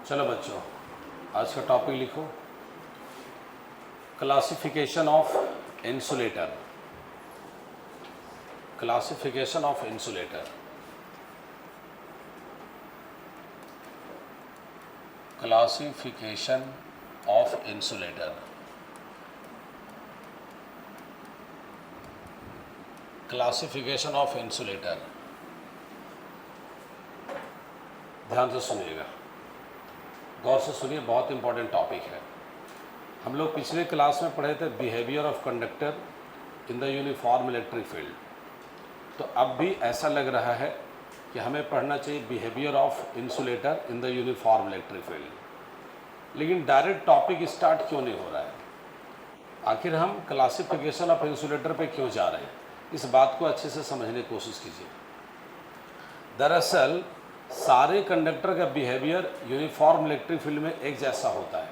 चलो बच्चों, आज का टॉपिक लिखो, classification of insulator. Classification of insulator. Classification of insulator. Classification of insulator. ध्यान से सुनिएगा, गौर से सुनिए, बहुत इंपॉर्टेंट टॉपिक है। हम लोग पिछले क्लास में पढ़े थे behaviour of conductor in the uniform electric field. तो अब भी ऐसा लग रहा है कि हमें पढ़ना चाहिए behaviour of insulator in the uniform electric field. लेकिन डायरेक्ट टॉपिक स्टार्ट क्यों नहीं हो रहा है? आखिर हम क्लासिफिकेशन ऑफ इंसुलेटर पे क्यों जा रहे हैं, इस बात को अच्छे से समझने की कोशिश कीजिए। दरअसल सारे कंडक्टर का बिहेवियर यूनिफॉर्म इलेक्ट्रिक फील्ड में एक जैसा होता है,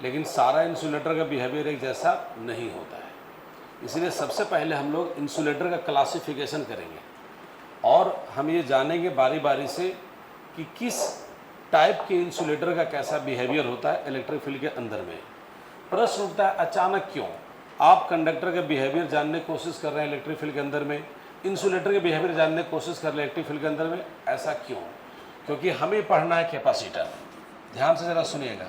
लेकिन सारा इंसुलेटर का बिहेवियर एक जैसा नहीं होता है। इसलिए सबसे पहले हम लोग इंसुलेटर का क्लासिफिकेशन करेंगे और हम ये जानेंगे बारी बारी से कि किस टाइप के इंसुलेटर का कैसा बिहेवियर होता है इलेक्ट्रिक फील्ड के अंदर में। प्रश्न उठता है, अचानक क्यों आप कंडक्टर का बिहेवियर जानने की कोशिश कर रहे हैं इलेक्ट्रिक फील्ड के अंदर में, इंसुलेटर के बिहेवियर जानने की कोशिश कर रहे हैं इलेक्ट्रिक फील्ड के अंदर में? ऐसा क्यों? क्योंकि हमें पढ़ना है कैपेसिटर। ध्यान से ज़रा सुनिएगा,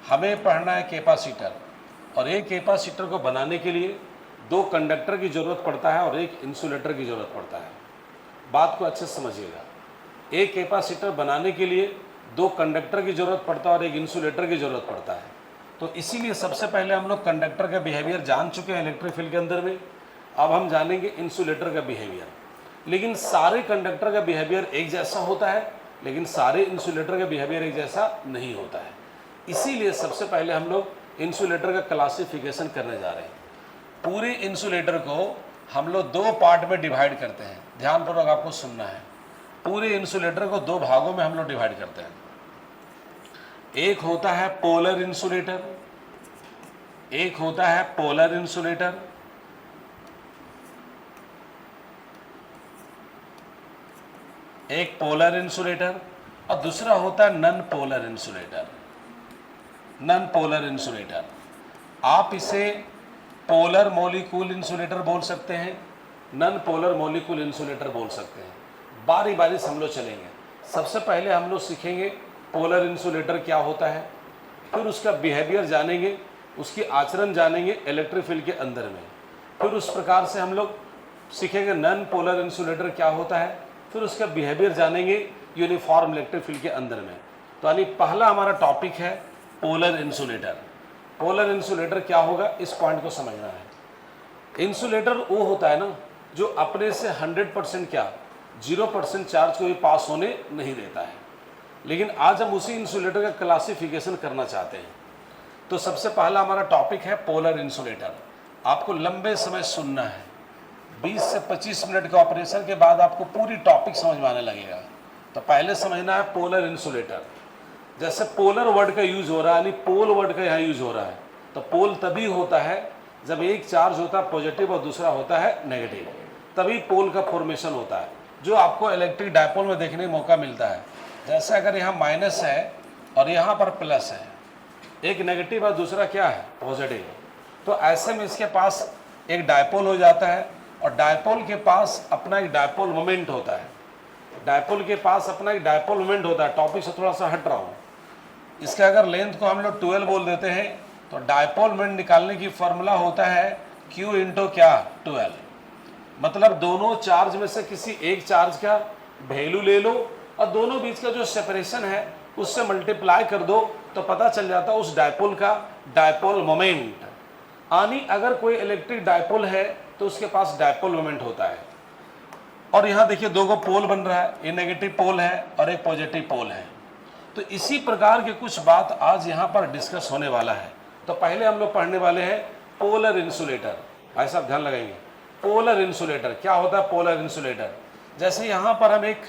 हमें पढ़ना है कैपेसिटर, और एक कैपेसिटर को बनाने के लिए दो कंडक्टर की ज़रूरत पड़ता है और एक इंसुलेटर की ज़रूरत पड़ता है। बात को अच्छे से समझिएगा, एक कैपेसिटर बनाने के लिए दो कंडक्टर की ज़रूरत पड़ता है और एक इंसुलेटर की ज़रूरत पड़ता है। तो इसीलिए सबसे पहले हम लोग कंडक्टर का बिहेवियर जान चुके हैं इलेक्ट्रिक फील्ड के अंदर में। अब हम जानेंगे इंसुलेटर का बिहेवियर। लेकिन सारे कंडक्टर का बिहेवियर एक जैसा होता है, लेकिन सारे इंसुलेटर का बिहेवियर एक जैसा नहीं होता है। इसीलिए सबसे पहले हम लोग इंसुलेटर का क्लासिफिकेशन करने जा रहे हैं। पूरे इंसुलेटर को हम लोग दो पार्ट में डिवाइड करते हैं। ध्यानपूर्वक आपको सुनना है। पूरे इंसुलेटर को दो भागों में हम लोग डिवाइड करते हैं। एक होता है पोलर इंसुलेटर, एक होता है पोलर इंसुलेटर, एक पोलर इंसुलेटर, और दूसरा होता है non polar insulator. Non polar insulator, आप इसे पोलर मॉलिक्यूल इंसुलेटर बोल सकते हैं, नॉन पोलर मॉलिक्यूल इंसुलेटर बोल सकते हैं। बारी बारी से हम लोग चलेंगे। सबसे पहले हम लोग सीखेंगे पोलर इंसुलेटर क्या होता है, फिर उसका बिहेवियर जानेंगे, उसकी आचरण जानेंगे इलेक्ट्रिक फील्ड के अंदर में। फिर उस प्रकार से हम लोग सीखेंगे नॉन पोलर इंसुलेटर क्या होता है, फिर उसका बिहेवियर जानेंगे यूनिफॉर्म इलेक्ट्रिक फील्ड के अंदर में। तो यानी पहला हमारा टॉपिक है पोलर इंसुलेटर। पोलर इंसुलेटर क्या होगा, इस पॉइंट को समझना है। इंसुलेटर वो होता है ना जो अपने से 100% क्या 0% चार्ज को भी पास होने नहीं देता है। लेकिन आज हम उसी इंसुलेटर का क्लासिफिकेशन करना चाहते हैं। तो सबसे पहला हमारा टॉपिक है पोलर इंसुलेटर। आपको लंबे समय सुनना है, 20 से 25 मिनट के ऑपरेशन के बाद आपको पूरी टॉपिक समझ में आने लगेगा। तो पहले समझना है पोलर इंसुलेटर। जैसे पोलर वर्ड का यूज हो रहा है, यानी पोल वर्ड का यहाँ यूज हो रहा है। तो पोल तभी होता है जब एक चार्ज होता है पॉजिटिव और दूसरा होता है नेगेटिव, तभी पोल का फॉर्मेशन होता है, जो आपको इलेक्ट्रिक डायपोल में देखने का मौका मिलता है। जैसे अगर यहाँ माइनस है और यहाँ पर प्लस है, एक नेगेटिव और दूसरा क्या है पॉजिटिव, तो ऐसे में इसके पास एक डायपोल हो जाता है और डायपोल के पास अपना एक डायपोल मोमेंट होता है। डायपोल के पास अपना एक डायपोल मोमेंट होता है। टॉपिक से थोड़ा सा हट रहा हूँ। इसका अगर लेंथ को हम लोग 12 बोल देते हैं तो डायपोल मोमेंट निकालने की फॉर्मूला होता है Q इंटू क्या 12। मतलब दोनों चार्ज में से किसी एक चार्ज का वैल्यू ले लो और दोनों बीच का जो सेपरेशन है उससे मल्टीप्लाई कर दो, तो पता चल जाता है उस डायपोल का डायपोल मोमेंट। यानी अगर कोई इलेक्ट्रिक डायपोल है तो उसके पास डायपोल मोमेंट होता है। और यहाँ देखिए दो को पोल बन रहा है, ये नेगेटिव पोल है और एक पॉजिटिव पोल है। तो इसी प्रकार के कुछ बात आज यहाँ पर डिस्कस होने वाला है। तो पहले हम लोग पढ़ने वाले हैं पोलर इंसुलेटर। भाई साहब ध्यान लगाएंगे, पोलर इंसुलेटर क्या होता है। पोलर इंसुलेटर, जैसे यहाँ पर हम एक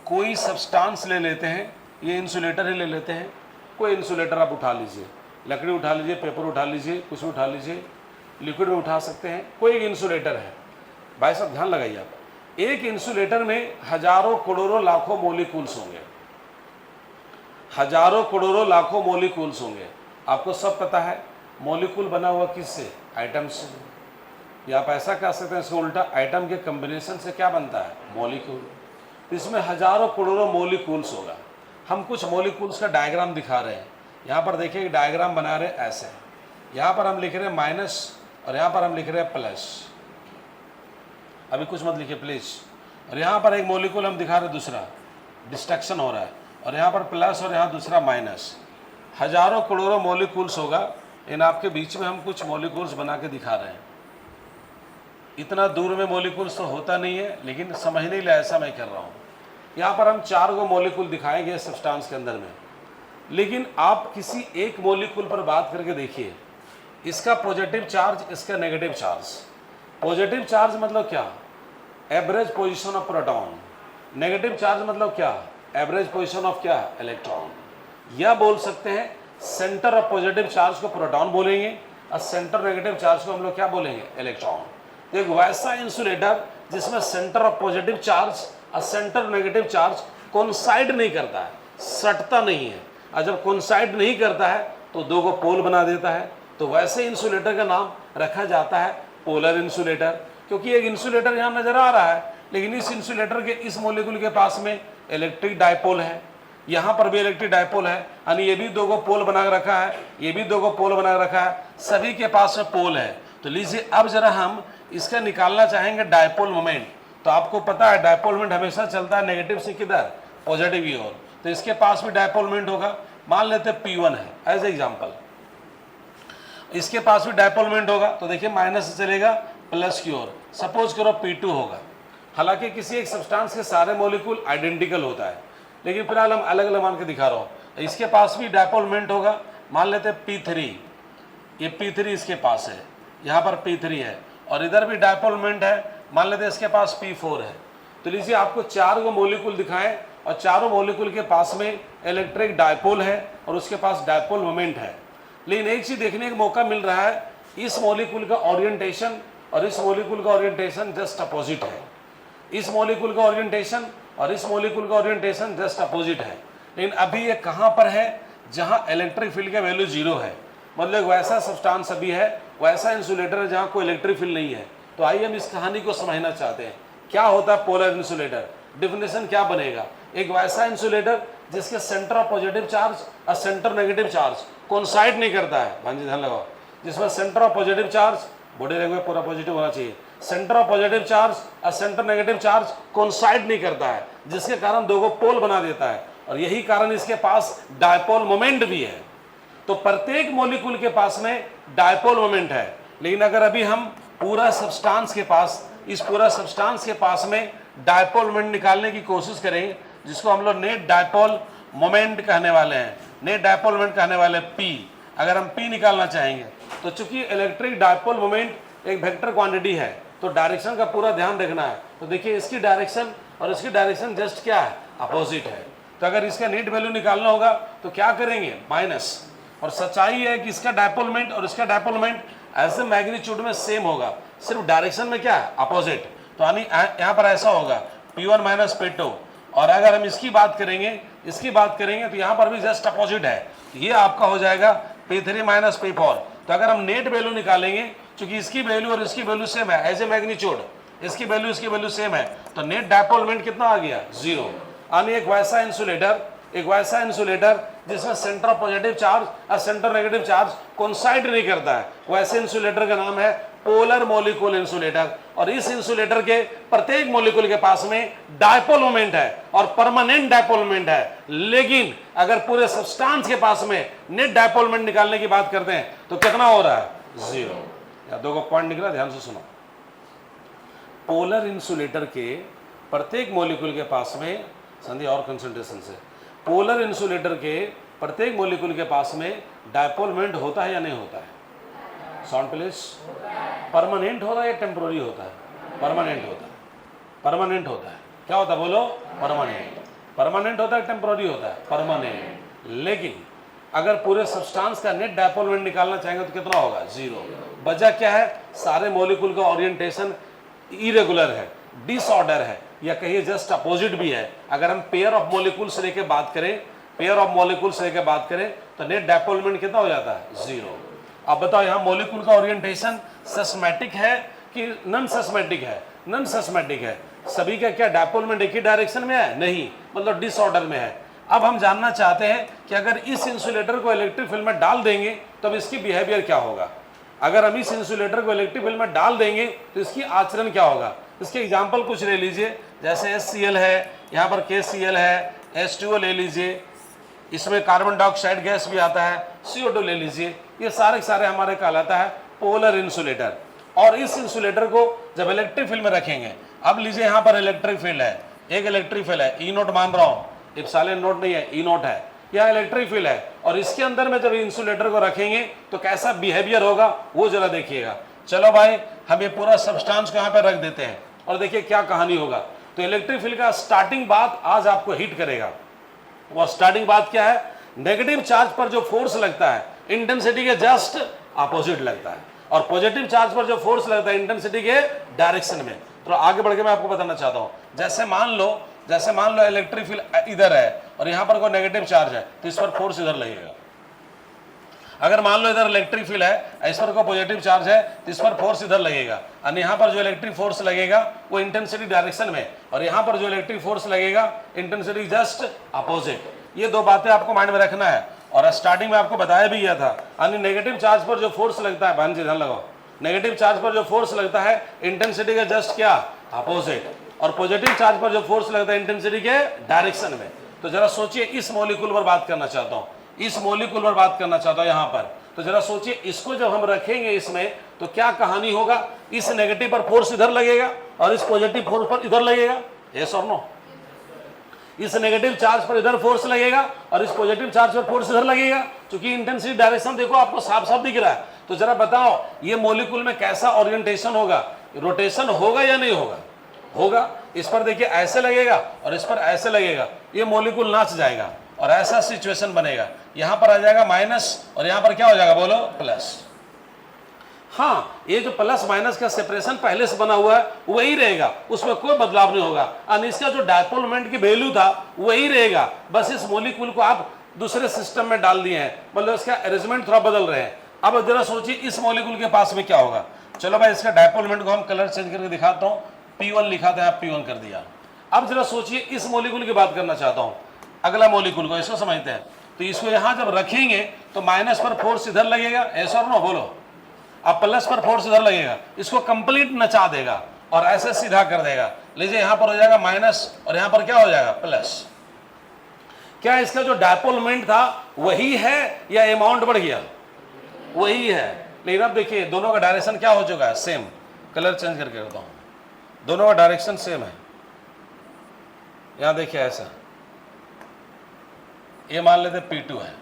कोई सब्सटेंस ले लेते हैं, ये इंसुलेटर ही ले लेते हैं। कोई इंसुलेटर आप उठा लीजिए, लकड़ी उठा लीजिए, पेपर उठा लीजिए, कुछ उठा लीजिए, लिक्विड में उठा सकते हैं, कोई एक इंसुलेटर है। भाई साहब ध्यान लगाइए आप, एक इंसुलेटर में हजारों करोड़ों लाखों मॉलिक्यूल्स होंगे। हजारों करोड़ों लाखों मॉलिक्यूल्स होंगे। आपको सब पता है मॉलिक्यूल बना हुआ किससे, एटम से। या आप ऐसा कह सकते हैं इसको उल्टा, एटम के कॉम्बिनेशन से क्या बनता है, मॉलिक्यूल। तो इसमें हजारों करोड़ों मॉलिक्यूल्स होगा। हम कुछ मॉलिक्यूल्स का डायग्राम दिखा रहे हैं। यहाँ पर देखिए डायग्राम बना रहे हैं ऐसे, यहाँ पर हम लिख रहे हैं माइनस और यहाँ पर हम लिख रहे हैं प्लस। अभी कुछ मत लिखिए प्लीज। और यहाँ पर एक मॉलिक्यूल हम दिखा रहे हैं, दूसरा डिस्ट्रक्शन हो रहा है, और यहाँ पर प्लस और यहाँ दूसरा माइनस। हजारों करोड़ों मॉलिक्यूल्स होगा। इन आपके बीच में हम कुछ मॉलिक्यूल्स बना के दिखा रहे हैं। इतना दूर में मॉलिक्यूल्स तो होता नहीं है, लेकिन समझने के लिए ऐसा मैं कर रहा हूँ। यहाँ पर हम 4 गो मॉलिक्यूल दिखाएंगे सब्सटेंस के अंदर में, लेकिन आप किसी एक मॉलिक्यूल पर बात करके देखिए, इसका पॉजिटिव चार्ज, इसका नेगेटिव चार्ज। पॉजिटिव चार्ज मतलब क्या, average position of proton. Negative charge मतलब क्या, एवरेज पोजीशन ऑफ क्या, इलेक्ट्रॉन। या बोल सकते हैं सेंटर ऑफ पॉजिटिव चार्ज को प्रोटॉन बोलेंगे और सेंटर नेगेटिव चार्ज को हम लोग क्या बोलेंगे, इलेक्ट्रॉन। एक वैसा इंसुलेटर जिसमें सेंटर ऑफ पॉजिटिव चार्ज और सेंटर नेगेटिव चार्ज कोइंसाइड नहीं करता है, सटता नहीं है, और जब कोइंसाइड नहीं करता है तो 2 को पोल बना देता है। तो वैसे इंसुलेटर का नाम रखा जाता है पोलर इंसुलेटर। क्योंकि एक इंसुलेटर यहाँ नजर आ रहा है, लेकिन इस इंसुलेटर के इस मॉलिक्यूल के पास में इलेक्ट्रिक डायपोल है, यहाँ पर भी इलेक्ट्रिक डायपोल है, यानी ये भी 2 को पोल बना रखा है, ये भी 2 को पोल बना रखा है, सभी के पास में पोल है। तो लीजिए अब जरा हम इसका निकालना चाहेंगे डायपोल मोमेंट। तो आपको पता है डायपोल मोमेंट हमेशा चलता है नेगेटिव से किधर, पॉजिटिव की ओर। तो इसके पास भी डायपोल मोमेंट होगा। मान लेते हैं P1 है एज एग्जाम्पल, इसके पास भी डायपोल मोमेंट होगा। तो देखिए माइनस से चलेगा प्लस की ओर। सपोज करो P2 होगा। हालांकि किसी एक सब्सटेंस के सारे मॉलिक्यूल आइडेंटिकल होता है, लेकिन फिलहाल हम अलग अलग मान के दिखा रहा हूँ। इसके पास भी डायपोल मोमेंट होगा। मान लेते हैं P3, ये P3 इसके पास है, यहाँ पर P3 है, और इधर भी डायपोल मोमेंट है। मान लेते हैं इसके पास P4 है। तो लीजिए आपको 4 गो मॉलिक्यूल दिखाएं और चारों मॉलिक्यूल के पास में इलेक्ट्रिक डायपोल है और उसके पास डायपोल मोमेंट है। लेकिन एक चीज देखने का मौका मिल रहा है, इस मॉलिक्यूल का ओरिएंटेशन और इस मॉलिक्यूल का ओरिएंटेशन जस्ट अपोजिट है। इस मॉलिक्यूल का ओरिएंटेशन और इस मॉलिक्यूल का ओरिएंटेशन जस्ट अपोजिट है। लेकिन अभी ये कहाँ पर है, जहाँ इलेक्ट्रिक फील्ड का वैल्यू 0 है। मतलब वैसा सब्सटेंस अभी है, वैसा इंसुलेटर है जहाँ कोई इलेक्ट्रिक फील्ड नहीं है। तो आइए हम इस कहानी को समझना चाहते हैं, क्या होता है पोलर इंसुलेटर, डिफिनेशन क्या बनेगा। एक वैसा इंसुलेटर जिसके सेंटर ऑफ पॉजिटिव चार्ज और सेंटर नेगेटिव चार्ज कोइंसाइड नहीं करता है। भाई जी ध्यान लगाओ, जिसमें centre of positive charge, body language पूरा पॉजिटिव होना चाहिए, सेंटर ऑफ पॉजिटिव चार्ज और सेंटर नेगेटिव चार्ज कोइंसाइड नहीं करता है, जिसके कारण 2 को पोल बना देता है। और यही कारण इसके पास डायपोल मोमेंट भी है। तो प्रत्येक मॉलिक्यूल के पास में डायपोल मोमेंट है। लेकिन अगर अभी हम पूरा सब्सटेंस के पास, इस पूरा सब्सटेंस के पास में डायपोल मोमेंट निकालने की कोशिश करें, जिसको हम लोग नेट डायपोल मोमेंट कहने वाले हैं, नेट डायपोल मोमेंट कहने वाले P। अगर हम P निकालना चाहेंगे तो चूंकि इलेक्ट्रिक डायपोल मोमेंट एक वेक्टर क्वांटिटी है, तो डायरेक्शन का पूरा ध्यान रखना है। तो देखिए इसकी डायरेक्शन और इसकी डायरेक्शन जस्ट क्या है, अपोजिट है। तो अगर इसका नेट वैल्यू निकालना होगा तो क्या करेंगे, माइनस। और सच्चाई है कि इसका डायपोल मोमेंट और इसका डायपोल मोमेंट ऐसे मैग्नीट्यूड में सेम होगा, सिर्फ डायरेक्शन में क्या है, अपोजिट। तो यानी यहाँ पर ऐसा होगा P1 माइनस P2। और अगर हम इसकी बात करेंगे तो यहाँ पर भी जस्ट अपोजिट है। ये आपका हो जाएगा P3 माइनस P4। तो अगर हम नेट वैल्यू निकालेंगे, क्योंकि इसकी वैल्यू और इसकी वैल्यू सेम है एज ए मैग्नीट्यूड, इसकी वैल्यू सेम है, तो नेट डायपोल मोमेंट कितना आ गया, 0। यानी एक वैसा इंसुलेटर जिसमें सेंटर ऑफ पॉजिटिव चार्ज और सेंटर नेगेटिव चार्ज कोइंसाइड नहीं करता है, वैसे इंसुलेटर का नाम है पोलर मॉलिक्यूल इंसुलेटर। और इस इंसुलेटर के प्रत्येक मॉलिक्यूल के पास में डायपोल मोमेंट है और परमानेंट डायपोल मोमेंट है। लेकिन अगर पूरे सब्सटेंस के पास में नेट डायपोल मोमेंट निकालने की बात करते हैं तो कितना हो रहा है, 0। या 2 का पॉइंट निकला, ध्यान से सुनो। पोलर इंसुलेटर के प्रत्येक मॉलिक्यूल के पास में, संधि और कंसंट्रेशन से, पोलर इंसुलेटर के प्रत्येक मॉलिक्यूल के पास में डायपोल मोमेंट होता है या नहीं होता है, साउंड प्लीज। परमानेंट होता है या टेम्पोररी होता है, परमानेंट होता है। क्या होता है बोलो, परमानेंट होता है, टेम्पोररी होता है, परमानेंट। लेकिन अगर पूरे सब्सटेंस का नेट डायपोल मोमेंट निकालना चाहेंगे तो कितना होगा, 0। वजह क्या है, सारे मॉलिक्यूल का ओरिएंटेशन इरेगुलर है, डिसऑर्डर है, या कहिए जस्ट अपोजिट भी है। अगर हम पेयर ऑफ मॉलिक्यूल से लेकर बात करें पेयर ऑफ मॉलिक्यूल्स लेके बात करें तो नेट डायपोल कितना हो जाता है, 0। अब बताओ यहाँ मॉलिक्यूल का ओरिएंटेशन सस्मेटिक है कि नॉन सस्मेटिक है, नॉन सस्मेटिक है। सभी का क्या डायपोल एक ही डायरेक्शन में है, नहीं, मतलब डिसऑर्डर में है। अब हम जानना चाहते हैं कि अगर इस इंसुलेटर को इलेक्ट्रिक फील्ड में डाल देंगे तो अब इसकी बिहेवियर क्या होगा। अगर हम इस इंसुलेटर को इलेक्ट्रिक फील्ड में डाल देंगे तो इसकी आचरण क्या होगा। इसके एग्जाम्पल कुछ ले लीजिए, जैसे HCl है, यहाँ पर KCl है, H2O ले लीजिए, इसमें कार्बन डाइऑक्साइड गैस भी आता है, CO2 ले लीजिए। ये सारे सारे हमारे कहलाता है पोलर इंसुलेटर। और इस इंसुलेटर को जब इलेक्ट्रिक फील्ड में रखेंगे, अब लीजिए यहाँ पर इलेक्ट्रिक फील्ड है, एक इलेक्ट्रिक फील्ड है, E0 मान रहा हूँ, इप्सिलॉन नोट नहीं है, E0 है, यह इलेक्ट्रिक फील्ड है। और इसके अंदर में जब इंसुलेटर को रखेंगे तो कैसा बिहेवियर होगा वो जरा देखिएगा। चलो भाई, हम ये पूरा सब्सटेंस को यहाँ पे रख देते हैं और देखिए क्या कहानी होगा। तो इलेक्ट्रिक फील्ड का स्टार्टिंग बात आज आपको हिट करेगा। वो स्टार्टिंग बात क्या है, नेगेटिव चार्ज पर जो फोर्स लगता है इंटेंसिटी के जस्ट अपोजिट लगता है, और पॉजिटिव चार्ज पर जो फोर्स लगता है इंटेंसिटी के डायरेक्शन में। तो आगे बढ़ के मैं आपको बताना चाहता हूं, जैसे मान लो इलेक्ट्रिक फील्ड इधर है और यहां पर कोई नेगेटिव चार्ज है तो इस पर फोर्स इधर लगेगा। अगर मान लो इधर इलेक्ट्रिक फील्ड है, इस पर कोई पॉजिटिव चार्ज है तो इस पर फोर्स इधर लगेगा, और यहाँ पर जो इलेक्ट्रिक फोर्स लगेगा वो इंटेंसिटी डायरेक्शन में, और यहाँ पर जो इलेक्ट्रिक फोर्स लगेगा इंटेंसिटी जस्ट अपोजिट। ये दो बातें आपको माइंड में रखना है। और स्टार्टिंग में आपको बताया भी गया था, यानी नेगेटिव चार्ज पर जो फोर्स लगता है, बहन जी ध्यान लगाओ, नेगेटिव चार्ज पर जो फोर्स लगता है इंटेंसिटी का जस्ट क्या, अपोजिट, और पॉजिटिव चार्ज पर जो फोर्स लगता है इंटेंसिटी के डायरेक्शन में। तो जरा सोचिए, इस मॉलिक्यूल पर बात करना चाहता हूँ, इस मॉलिक्यूल पर बात करना चाहता हूँ यहाँ पर। तो जरा सोचिए, इसको जब हम रखेंगे इसमें तो क्या कहानी होगा। इस नेगेटिव पर फोर्स इधर लगेगा और इस पॉजिटिव फोर्स पर इधर लगेगा, यस और नो। इस नेगेटिव चार्ज पर इधर फोर्स लगेगा और इस पॉजिटिव चार्ज पर फोर्स इधर लगेगा, क्योंकि इंटेंसिटी डायरेक्शन देखो आपको साफ साफ दिख रहा है। तो जरा बताओ ये मॉलिक्यूल में कैसा ओरिएंटेशन होगा, रोटेशन होगा या नहीं होगा, होगा। इस पर देखिए ऐसे लगेगा और इस पर ऐसे लगेगा, ये मॉलिक्यूल नाच जाएगा और ऐसा सिचुएशन बनेगा। यहां पर आ जाएगा माइनस और यहां पर क्या हो जाएगा, बोलो, प्लस। हाँ, ये जो प्लस माइनस का सेपरेशन पहले से बना हुआ है वही रहेगा, उसमें कोई बदलाव नहीं होगा। और इसका जो डायपोल मोमेंट की वैल्यू था वही रहेगा, बस इस मॉलिक्यूल को आप दूसरे सिस्टम में डाल दिए हैं, मतलब इसका अरेंजमेंट थोड़ा बदल रहे हैं। अब जरा सोचिए इस मॉलिक्यूल के पास में क्या होगा। चलो भाई, इसका डायपोल मोमेंट को हम कलर चेंज करके दिखाता हूँ। P1 लिखा था, P1 कर दिया। अब जरा सोचिए, इस मॉलिक्यूल की बात करना चाहता हूँ, अगला मॉलिक्यूल को, इसको समझते हैं। तो इसको यहां जब रखेंगे तो माइनस पर फोर्स इधर लगेगा, ऐसा और नो, बोलो। अब प्लस पर फोर्स इधर लगेगा, इसको कंप्लीट नचा देगा और ऐसे सीधा कर देगा। लीजिए यहां पर हो जाएगा माइनस और यहां पर क्या हो जाएगा, प्लस। क्या इसका जो डायपोल मोमेंट था वही है या अमाउंट बढ़ गया, वही है। लेकिन अब देखिए दोनों का डायरेक्शन क्या हो चुका है, सेम। कलर चेंज करके करता हूं, दोनों का डायरेक्शन सेम है। यहां देखिए ऐसा, ये मान लेते P2 है।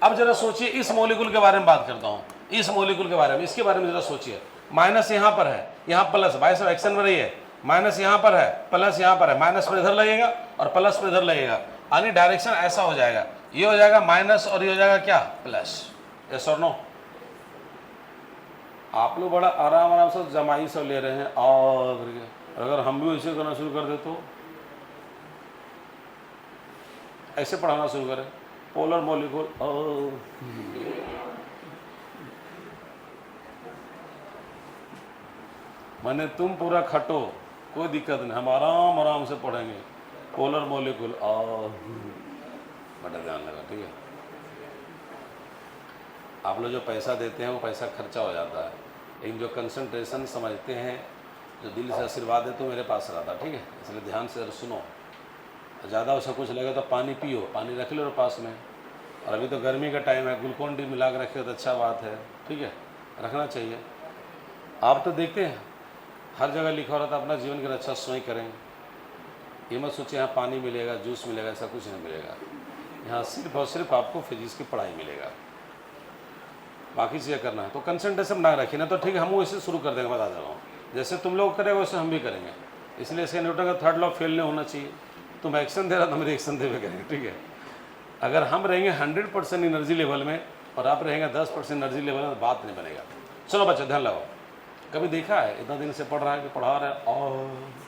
अब जरा सोचिए इस मॉलिक्यूल के बारे में बात करता हूं, इस मॉलिक्यूल के बारे में, इसके बारे में जरा सोचिए। माइनस यहां पर है, यहां प्लस, भाई सब एक्शन में रही है। माइनस यहां पर है, प्लस यहां पर है, माइनस पर इधर लगेगा और प्लस पर इधर लगेगा, यानी डायरेक्शन ऐसा हो जाएगा। ये हो जाएगा माइनस और ये हो जाएगा क्या, प्लस। यस और नो। आप लोग बड़ा आराम आराम से जमाई सब ले रहे हैं, और अगर हम भी वैसे करना शुरू कर दे तो ऐसे पढ़ाना शुरू करें, पोलर मॉलिक्यूल, मैंने तुम पूरा खटो, कोई दिक्कत नहीं, हम आराम आराम से पढ़ेंगे। पोलर मॉलिक्यूल, बड़ा ध्यान लगा, ठीक है। आप लोग जो पैसा देते हैं वो पैसा खर्चा हो जाता है, लेकिन जो कंसंट्रेशन समझते हैं, जो दिल से आशीर्वाद है तो मेरे पास रहता, ठीक है। इसलिए ध्यान से सुनो। ज़्यादा उसका कुछ लगे तो पानी पियो, पानी रख लो पास में। और अभी तो गर्मी का टाइम है, ग्लूकोन डी मिला के रखे तो अच्छा बात है, ठीक है, रखना चाहिए। आप तो देखते हैं हर जगह लिखा हो रहा था अपना जीवन की रक्षा स्वयं करें। ये मत सोचिए यहाँ पानी मिलेगा, जूस मिलेगा, ऐसा कुछ नहीं मिलेगा। यहाँ सिर्फ और सिर्फ आपको फिजिक्स की पढ़ाई मिलेगा, बाकी चीज़ें करना है तो कंसंट्रेशन ना रखिए ना, तो ठीक है हम वैसे शुरू कर देंगे, बता दे रहा हूँ। जैसे तुम लोग करेंगे वैसे हम भी करेंगे। इसलिए इसके न्यूटन का थर्ड लॉ फेल नहीं होना चाहिए। तुम एक्शन दे रहा तो हम रिएक्शन दे करेंगे, ठीक है। अगर हम रहेंगे 100% एनर्जी लेवल में और आप रहेंगे 10% एनर्जी लेवल में, बात नहीं बनेगा। चलो बच्चे ध्यान लगाओ। कभी देखा है इतना दिन से पढ़ रहा है कि पढ़ा रहा है, और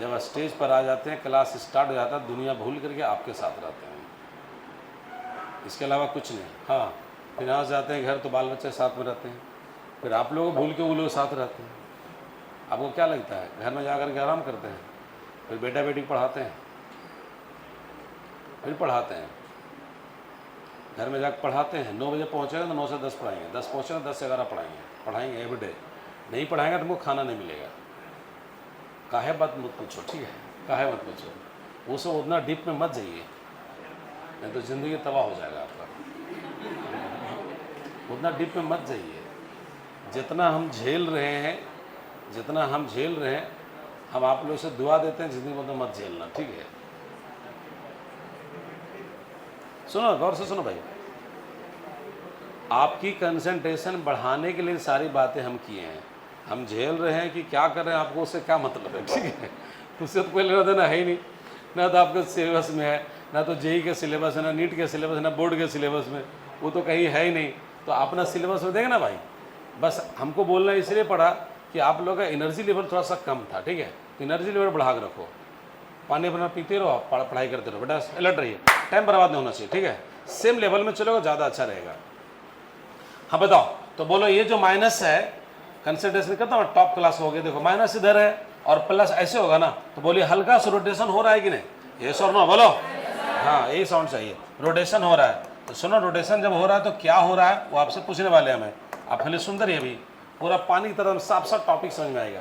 जब स्टेज पर आ जाते हैं, क्लास स्टार्ट हो जाता है, दुनिया भूल करके आपके साथ रहते हैं, इसके अलावा कुछ नहीं। हाँ, फिर यहाँ से जाते हैं घर तो बाल बच्चे साथ में रहते हैं, फिर आप लोग भूल के वो लोग साथ रहते हैं। आपको क्या लगता है, घर में जा कर के आराम करते हैं, फिर बेटा बेटी पढ़ाते हैं, फिर पढ़ाते हैं, घर में जाकर पढ़ाते हैं। 9 बजे पहुँचेगा तो 9 से 10 पढ़ाएंगे, 10 पहुँचेगा 10 से 11 पढ़ाएंगे एवरीडे। नहीं पढ़ाएंगे तो तुमको खाना नहीं मिलेगा। काहे बात मत पूछो, ठीक है, काहे मत पूछो, वो सब उतना डीप में मत जाइए, नहीं तो ज़िंदगी तबाह हो जाएगा आपका। उतना डीप में मत जाइए। जितना हम झेल रहे हैं, जितना हम झेल रहे हैं, हम आप लोग से दुआ देते हैं ज़िंदगी में तो मत झेलना, ठीक है। सुनो, गौर से सुनो भाई, आपकी कंसंट्रेशन बढ़ाने के लिए सारी बातें हम किए हैं। हम झेल रहे हैं कि क्या कर रहे हैं, आपको उससे क्या मतलब है, ठीक है। उससे तो कोई लेना देना है ही नहीं, ना तो आपके सिलेबस में है, ना तो जेई के सिलेबस है, ना नीट के सिलेबस है, ना बोर्ड के सिलेबस में, वो तो कहीं है ही नहीं। तो अपना सिलेबस में देगा ना भाई। बस हमको बोलना इसलिए पड़ा कि आप लोगों का एनर्जी लेवल थोड़ा सा कम था, ठीक है, तो एनर्जी लेवल बढ़ा के रखो, पानी अपना पीते रहो, पढ़ाई करते रहो, बेटा अलर्ट रहिए, टाइम बर्बाद नहीं होना चाहिए, ठीक है। सेम लेवल में चलोगे ज़्यादा अच्छा रहेगा। हाँ बताओ, तो बोलो ये जो माइनस है, कंसिडरेशन करता हूँ टॉप क्लास हो गया, देखो माइनस इधर है और प्लस ऐसे होगा ना, तो बोलिए हल्का सा रोटेशन हो रहा है कि नहीं, ये और नो बोलो। हाँ, यही साउंड चाहिए, रोटेशन हो रहा है। तो सुनो, रोटेशन जब हो रहा है तो क्या हो रहा है वो आपसे पूछने वाले हैं हमें। आप पहले सुंदर ही अभी पूरा पानी की तरह साफ साफ टॉपिक समझ में आएगा।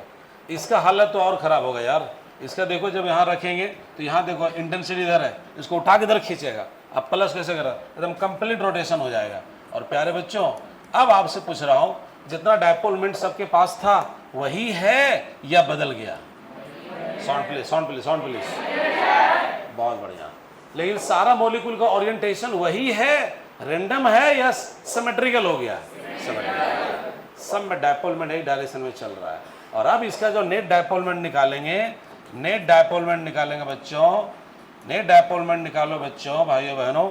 इसका हालत तो और ख़राब होगा यार। इसका देखो, जब यहाँ रखेंगे तो यहाँ देखो इंटेंसिटी इधर है, इसको उठा के इधर खींचेगा, अब प्लस कैसे करा, एकदम कंप्लीट रोटेशन हो जाएगा। और प्यारे बच्चों, अब आपसे पूछ रहा हूँ, जितना डायपोल मोमेंट सबके पास था वही है या बदल गया? Sound please, sound please, sound please. बहुत बढ़िया। लेकिन सारा मॉलिक्यूल का ओरिएंटेशन वही है, रैंडम है या सिमेट्रिकल हो गया? सिमेट्रिकल। सब में डायपोल मोमेंट एक डायरेक्शन में चल रहा है। और अब इसका जो नेट डायपोल मोमेंट निकालेंगे, नेट डायपोल मोमेंट निकालेंगे बच्चों, नेट डायपोल मोमेंट निकालो बच्चों, भाइयों बहनों,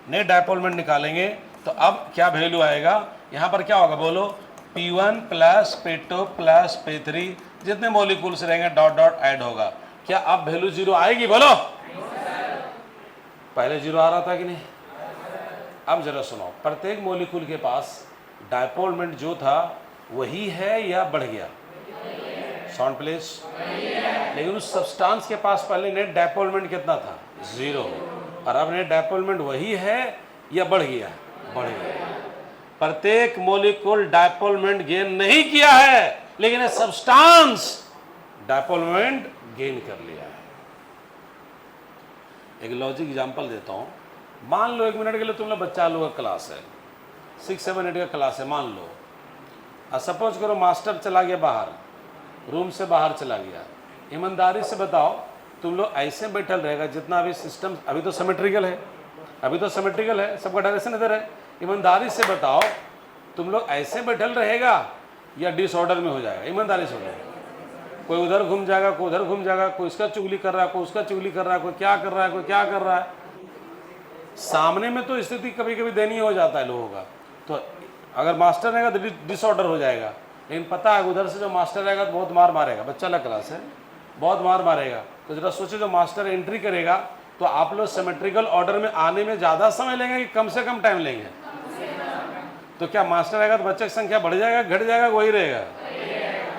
नेट डायपोल मोमेंट निकालेंगे तो अब क्या वैल्यू आएगा? यहाँ पर क्या होगा बोलो? P1 plus P2 plus P3, जितने मॉलिक्यूल्स रहेंगे डॉट डॉट ऐड होगा। क्या अब वैल्यू 0 आएगी बोलो? पहले 0 आ रहा था कि नहीं? अब जरा सुनो, प्रत्येक मॉलिक्यूल के पास डायपोल मोमेंट जो था वही है या बढ़ गया? Sound please. लेकिन उस सब्सटेंस के पास पहले नेट डायपोल मोमेंट कितना था? 0। और अब नेट डायपोल मोमेंट वही है या बढ़ गया? बढ़ गया। प्रत्येक मॉलिक्यूल डायपोल मोमेंट गेन नहीं किया है, लेकिन सब्सटेंस डायपोल मोमेंट गेन कर लिया है। एक लॉजिक एग्जांपल देता हूं। मान लो 1 मिनट के लिए तुम लोग बच्चा लोगों का क्लास है, 6, 7, 8 का क्लास है, मान लो। और सपोज करो मास्टर चला गया बाहर, रूम से बाहर चला गया। ईमानदारी से बताओ, तुम लोग ऐसे बैठल रहेगा जितना अभी सिस्टम, अभी तो सिमेट्रिकल है, अभी तो सिमेट्रिकल है, सबका डायरेक्शन इधर है। ईमानदारी से बताओ, तुम लोग ऐसे बैठल रहेगा या डिसऑर्डर में हो जाएगा? ईमानदारी से बताओ। कोई उधर घूम जाएगा, कोई उधर घूम जाएगा, कोई इसका चुगली कर रहा है, कोई उसका चुगली कर रहा है, कोई क्या कर रहा है, कोई क्या कर रहा है। सामने में तो स्थिति कभी कभी दयनीय हो जाता है लोगों का। तो अगर मास्टर रहेगा तो डिसऑर्डर हो जाएगा, लेकिन पता है उधर से जो मास्टर रहेगा तो बहुत मार मारेगा। बच्चा अलग क्लास है, बहुत मार मारेगा। तो जरा सोचो, जो मास्टर एंट्री करेगा तो आप लोग सिमेट्रिकल ऑर्डर में आने में ज़्यादा समय लेंगे कि कम से कम टाइम लेंगे? तो क्या मास्टर रहेगा तो बच्चे की संख्या बढ़ जाएगा, घट जाएगा, वही रहेगा?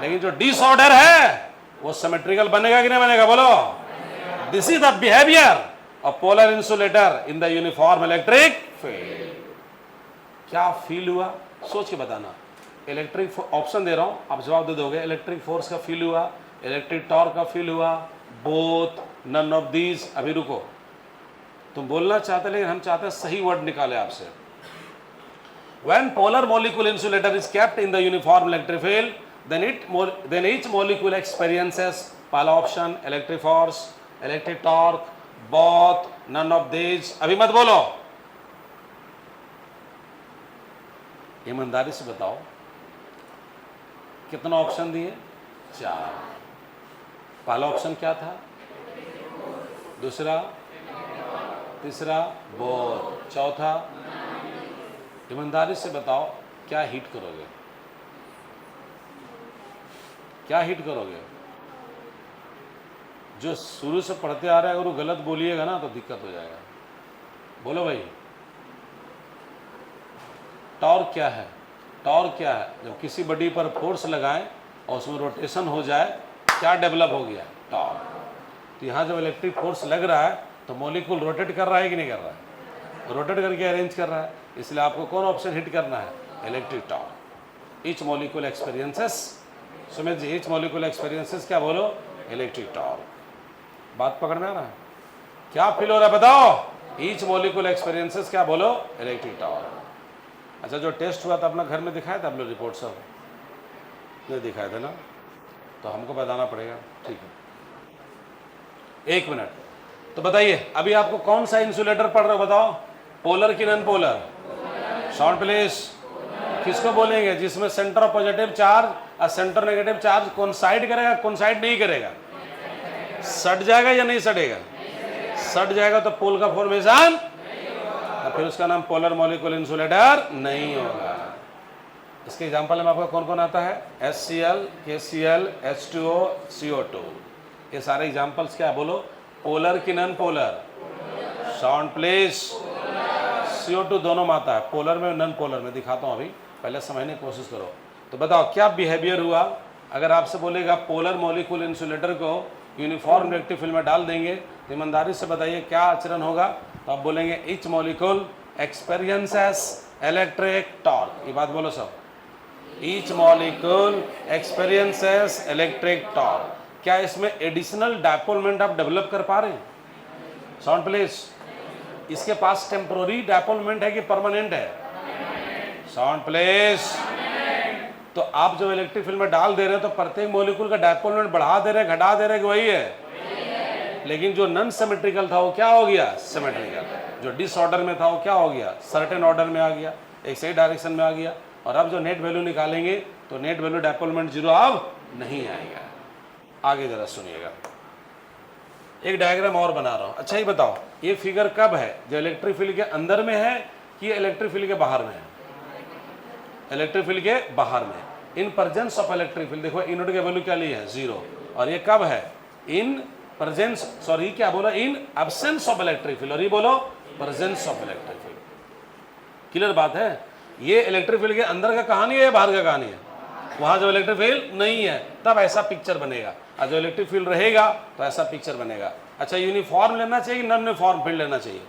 लेकिन जो डिसऑर्डर है वो सिमेट्रिकल बनेगा कि नहीं बनेगा बोलो? This is the behaviour of polar insulator in the uniform electric field. क्या फील हुआ सोच के बताना। इलेक्ट्रिक ऑप्शन दे रहा हूं, आप जवाब दे दोगे। इलेक्ट्रिक फोर्स का फील हुआ, इलेक्ट्रिक टॉर्क का फील हुआ, बोथ, नन ऑफ दीज। अभी रुको, तुम बोलना चाहते लेकिन हम चाहते हैं सही वर्ड निकाले आपसे। When polar molecule insulator is kept in the uniform electric field, then each molecule experiences पहला option electric force, electric torque, both, none of these। अभी मत बोलो, ईमानदारी से बताओ कितना ऑप्शन दिए? 4। पहला ऑप्शन क्या था? दूसरा, तीसरा बोथ, चौथा। ईमानदारी से बताओ क्या हिट करोगे? क्या हिट करोगे? जो शुरू से पढ़ते आ रहे हैं अगर वो गलत बोलिएगा ना तो दिक्कत हो जाएगा। बोलो भाई, टॉर्क क्या है? टॉर्क क्या है? जब किसी बॉडी पर फोर्स लगाएं और उसमें रोटेशन हो जाए, क्या डेवलप हो गया? टॉर्क। तो यहाँ जब इलेक्ट्रिक फोर्स लग रहा है तो मॉलिक्यूल रोटेट कर रहा है कि नहीं कर रहा है? रोटेट करके अरेंज कर रहा है, इसलिए आपको कौन ऑप्शन हिट करना है? Electric torque. Each molecule experiences, Sumit ji, each molecule experiences क्या बोलो? Electric torque. बात पकड़ में आ रहा है? क्या फील हो रहा है बताओ? ईच मॉलिक्यूल एक्सपीरियंसेस क्या बोलो? Electric torque. अच्छा, जो टेस्ट हुआ था अपना घर में दिखाया था आप लोग? रिपोर्ट सब नहीं दिखाए थे ना, तो हमको बताना पड़ेगा। ठीक है, 1 मिनट। तो बताइए अभी आपको कौन सा इंसुलेटर पढ़ रहे हो बताओ? पोलर की नॉन पोलर? Sound please. किसको बोलेंगे? जिसमें सेंटर ऑफ पॉजिटिव चार्ज और सेंटर नेगेटिव चार्ज कोइंसाइड करेगा, कोइंसाइड नहीं करेगा, सट जाएगा या नहीं सटेगा? सट जाएगा तो पोल का फॉर्मेशन, फिर उसका नाम पोलर मॉलिक्यूल इंसुलेटर नहीं होगा। इसके एग्जांपल में आपका कौन कौन आता है? HCl, KCl, H2O, CO2। ये सारे एग्जांपल्स क्या बोलो? पोलर की non polar? Sound please. CO2 दोनों में आता है, पोलर में नॉन पोलर में। दिखाता हूँ अभी, पहले समझने की कोशिश करो। तो बताओ क्या बिहेवियर हुआ अगर आपसे बोलेगा पोलर मॉलिक्यूल इंसुलेटर को यूनिफॉर्म इलेक्ट्रिक फील्ड में डाल देंगे, तो ईमानदारी से बताइए क्या आचरण होगा? तो आप बोलेंगे each molecule experiences electric torque. ये बात बोलो सब। Each molecule experiences electric torque. क्या इसमें एडिशनल डायपोलमेंट आप डेवलप कर पा रहे हैं? Sound please. इसके पास टेम्पोररी डायपोलमेंट है कि परमानेंट है? Sound please. तो आप जब इलेक्ट्रिक फील्ड में डाल दे रहे हैं तो प्रत्येक मॉलिक्यूल का डायपोलमेंट बढ़ा दे रहे हैं, घटा दे रहे हैं कि वही है? लेकिन जो नॉन सिमेट्रिकल था वो क्या हो गया? सिमेट्रिकल। जो डिसऑर्डर में था वो क्या हो गया? सर्टेन ऑर्डर में आ गया, एक सही डायरेक्शन में आ गया। और अब जो नेट वैल्यू निकालेंगे तो नेट वैल्यू डायपोलमेंट 0 अब नहीं आएगा। आगे जरा सुनिएगा, एक डायग्राम और बना रहा हूं। अच्छा ये बताओ, ये फिगर कब है? जो इलेक्ट्रिक फील्ड के अंदर में है कि इलेक्ट्रिक फील्ड के बाहर में है? इलेक्ट्रिक फील्ड के बाहर में। In presence of electric field, देखो यूनिट की वैल्यू क्या ली है? 0। और ये कब है? इन प्रेजेंस, सॉरी क्या बोला? In absence of electric field. और ये बोलो presence of electric field. Clear बात है? ये इलेक्ट्रिक फील्ड के अंदर का कहानी है या बाहर का कहानी है? वहां जो इलेक्ट्रिक फील्ड नहीं है तब ऐसा पिक्चर बनेगा, और जो इलेक्ट्रिक फील्ड रहेगा तो ऐसा पिक्चर बनेगा। अच्छा, यूनिफॉर्म लेना चाहिए, नॉन यूनिफॉर्म फील्ड लेना चाहिए?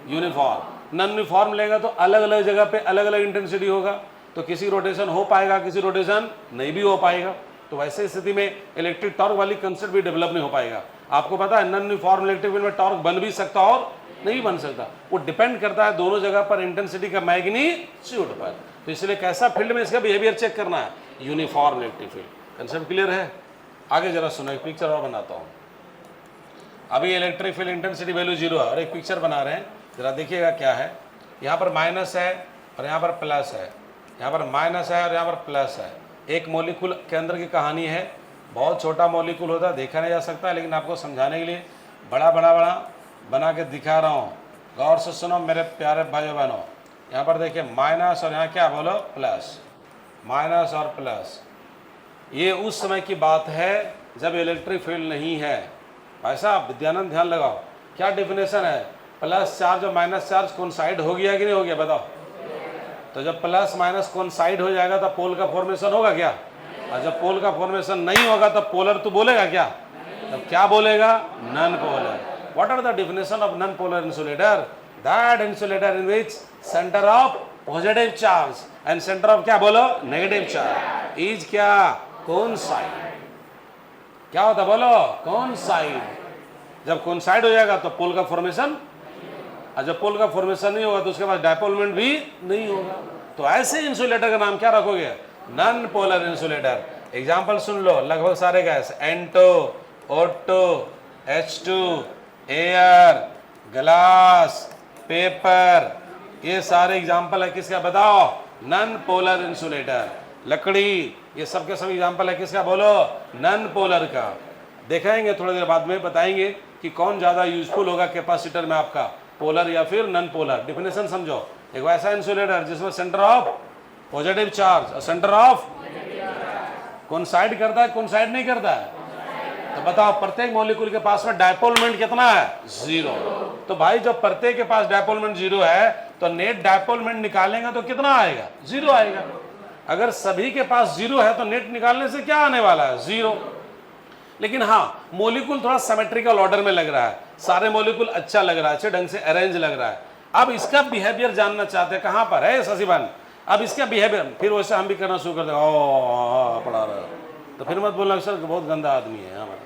यूनिफॉर्म। नॉन यूनिफॉर्म लेगा तो अलग अलग जगह पे अलग अलग इंटेंसिटी होगा, तो किसी रोटेशन हो पाएगा, किसी रोटेशन नहीं भी हो पाएगा। तो वैसे स्थिति में इलेक्ट्रिक टॉर्क वाली कंसेप्ट भी डेवलप नहीं हो पाएगा। आपको पता है नॉन यूनिफॉर्म इलेक्ट्रिक फील्ड में टॉर्क बन भी सकता और नहीं बन सकता। वो डिपेंड करता है दोनों जगह पर इंटेंसिटी का मैग्नीट्यूड पर। तो इसलिए कैसा फील्ड में इसका बिहेवियर चेक करना है? Uniform electric field. Concept clear है? आगे जरा सुनो, एक पिक्चर और बनाता हूँ। अभी इलेक्ट्रिक फील्ड इंटेंसिटी वैल्यू 0 है और एक पिक्चर बना रहे हैं, जरा देखिएगा क्या है। यहाँ पर माइनस है और यहाँ पर प्लस है, यहाँ पर माइनस है और यहाँ पर प्लस है। एक मॉलिक्यूल के अंदर की कहानी है। बहुत छोटा मॉलिक्यूल होता है, देखा नहीं जा सकता, लेकिन आपको समझाने के लिए बड़ा बना के दिखा रहा हूँ। गौर से सुनो मेरे प्यारे भाइयों बहनों। यहाँ पर देखिए माइनस और यहाँ क्या बोलो? प्लस। माइनस और प्लस। ये उस समय की बात है जब इलेक्ट्रिक फील्ड नहीं है। भाई साहब विद्यानंद ध्यान लगाओ, क्या डिफिनेशन है? प्लस चार्ज और माइनस चार्ज कोइंसाइड हो गया कि नहीं हो गया बताओ? तो जब प्लस माइनस कोइंसाइड हो जाएगा तो पोल का फॉर्मेशन होगा क्या? और जब पोल का फॉर्मेशन नहीं होगा तो पोलर तो बोलेगा क्या? तब क्या बोलेगा? Non polar. What are the definition of non-polar insulator? That insulator in which center of positive charge and center of क्या बोलो? Negative charge is क्या? Coincide। क्या होता बोलो? Coincide। जब coincide हो जाएगा तो पोल का फॉर्मेशन, और जब पोल का फॉर्मेशन नहीं होगा तो उसके बाद डायपोलमेंट भी नहीं होगा। तो ऐसे इंसुलेटर का नाम क्या रखोगे? Non polar insulator. एग्जाम्पल सुन लो, लगभग सारे gas, N2, O2, H2, air, glass, paper, ये सारे एग्जाम्पल है किसका बताओ? Non polar insulator. लकड़ी, ये सब के सब एग्जाम्पल है किसका बोलो? नॉन पोलर का। देखेंगे थोड़ी देर बाद में, बताएंगे कि कौन ज़्यादा यूजफुल होगा कैपेसिटर में आपका, पोलर या फिर नॉन पोलर। डिफिनेशन समझो, एक ऐसा इंसुलेटर जिसमें सेंटर ऑफ पॉजिटिव चार्ज और सेंटर ऑफ कोइंसाइड करता है, कोइंसाइड नहीं करता है? तो बताओ प्रत्येक मॉलिक्यूल के पास में डायपोल मोमेंट कितना है? 0। तो भाई जब प्रत्येक के पास डायपोल मोमेंट 0 है तो नेट डायपोल मोमेंट निकालेंगे तो कितना आएगा? 0 आएगा। अगर सभी के पास 0 है तो नेट निकालने से क्या आने वाला है? 0। लेकिन हाँ, मॉलिक्यूल थोड़ा सिमेट्रिकल ऑर्डर में लग रहा है, सारे मॉलिक्यूल अच्छा लग रहा है, अच्छे ढंग से अरेंज लग रहा है। अब इसका बिहेवियर जानना चाहते हैं, कहाँ पर है शशिबान? अब इसका बिहेवियर फिर वैसे हम भी करना शुरू कर देंगे, ओ पढ़ा रहा है तो फिर मत बोलना सर बहुत गंदा आदमी है हमारा।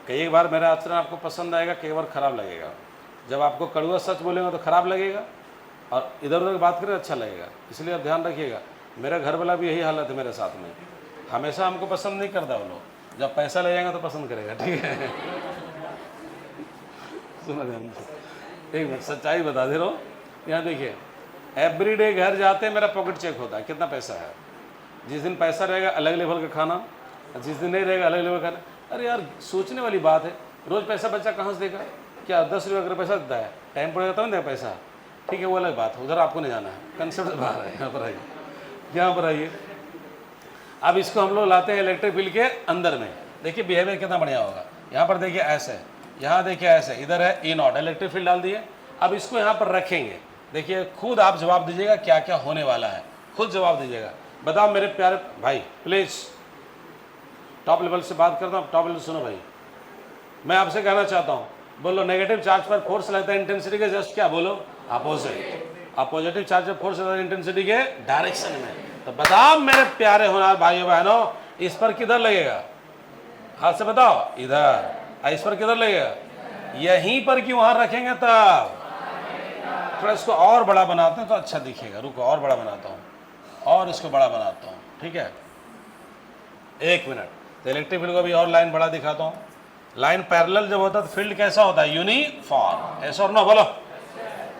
कई बार मेरा आचरण आपको पसंद आएगा, कई बार खराब लगेगा। जब आपको कड़वा सच बोलेंगे तो खराब लगेगा, और इधर उधर बात करें अच्छा लगेगा। इसलिए आप ध्यान रखिएगा, मेरा घर वाला भी यही हालत है मेरे साथ में, हमेशा हमको पसंद नहीं करता वो लोग, जब पैसा ले जाएगा तो पसंद करेगा। ठीक है, सुना ध्यान से, एक मिनट सच्चाई बता दे रहा हूँ। यहाँ देखिए, एवरीडे घर जाते मेरा पॉकेट चेक होता है कितना पैसा है। जिस दिन पैसा रहेगा अलग लेवल का खाना, जिस दिन नहीं रहेगा अलग लेवल का खाना। अरे यार सोचने वाली बात है, रोज़ पैसा बच्चा कहाँ से देगा? क्या 10 रुपये अगर पैसा देता है, टाइम पड़ेगा तब नहीं देगा पैसा? ठीक है, वो अलग बात है, उधर आपको नहीं जाना है, कंसेप्ट बाहर है। यहाँ पर आइए, यहाँ पर आइए। अब इसको हम लोग लाते हैं इलेक्ट्रिक फील्ड के अंदर में। देखिए बिहेवियर कितना बढ़िया होगा। यहाँ पर देखिए ऐसे, यहाँ देखिए ऐसे, इधर है ई नॉट, इलेक्ट्रिक फील्ड डाल दिए। अब इसको यहाँ पर रखेंगे, देखिए खुद आप जवाब दीजिएगा क्या क्या होने वाला है, खुद जवाब दीजिएगा। बताओ मेरे प्यारे भाई, प्लीज़ टॉप लेवल से बात करता हूँ, टॉप लेवल सुनो भाई। मैं आपसे कहना चाहता हूँ, बोलो नेगेटिव चार्ज पर फोर्स लगता है इंटेंसिटी के जस्ट क्या बोलो? अपोजिट। और पॉजिटिव चार्ज पर फोर्स लगता है इंटेंसिटी के डायरेक्शन में। तो बताओ मेरे प्यारे होनहार भाइयों बहनों, इस पर किधर लगेगा? हाथ से बताओ, इधर। इस पर किधर लगेगा? यहीं पर क्यों वहां रखेंगे तब? थोड़ा इसको और बड़ा बनाते हैं तो अच्छा दिखेगा। रुको और बड़ा बनाता हूँ, और इसको बड़ा बनाता हूँ, ठीक है, एक मिनट। तो इलेक्ट्रिक फील्ड को भी और लाइन बड़ा दिखाता हूँ। लाइन पैरेलल जब होता है तो फील्ड कैसा होता है? यूनिफॉर्म। ऐसा और ना बोलो।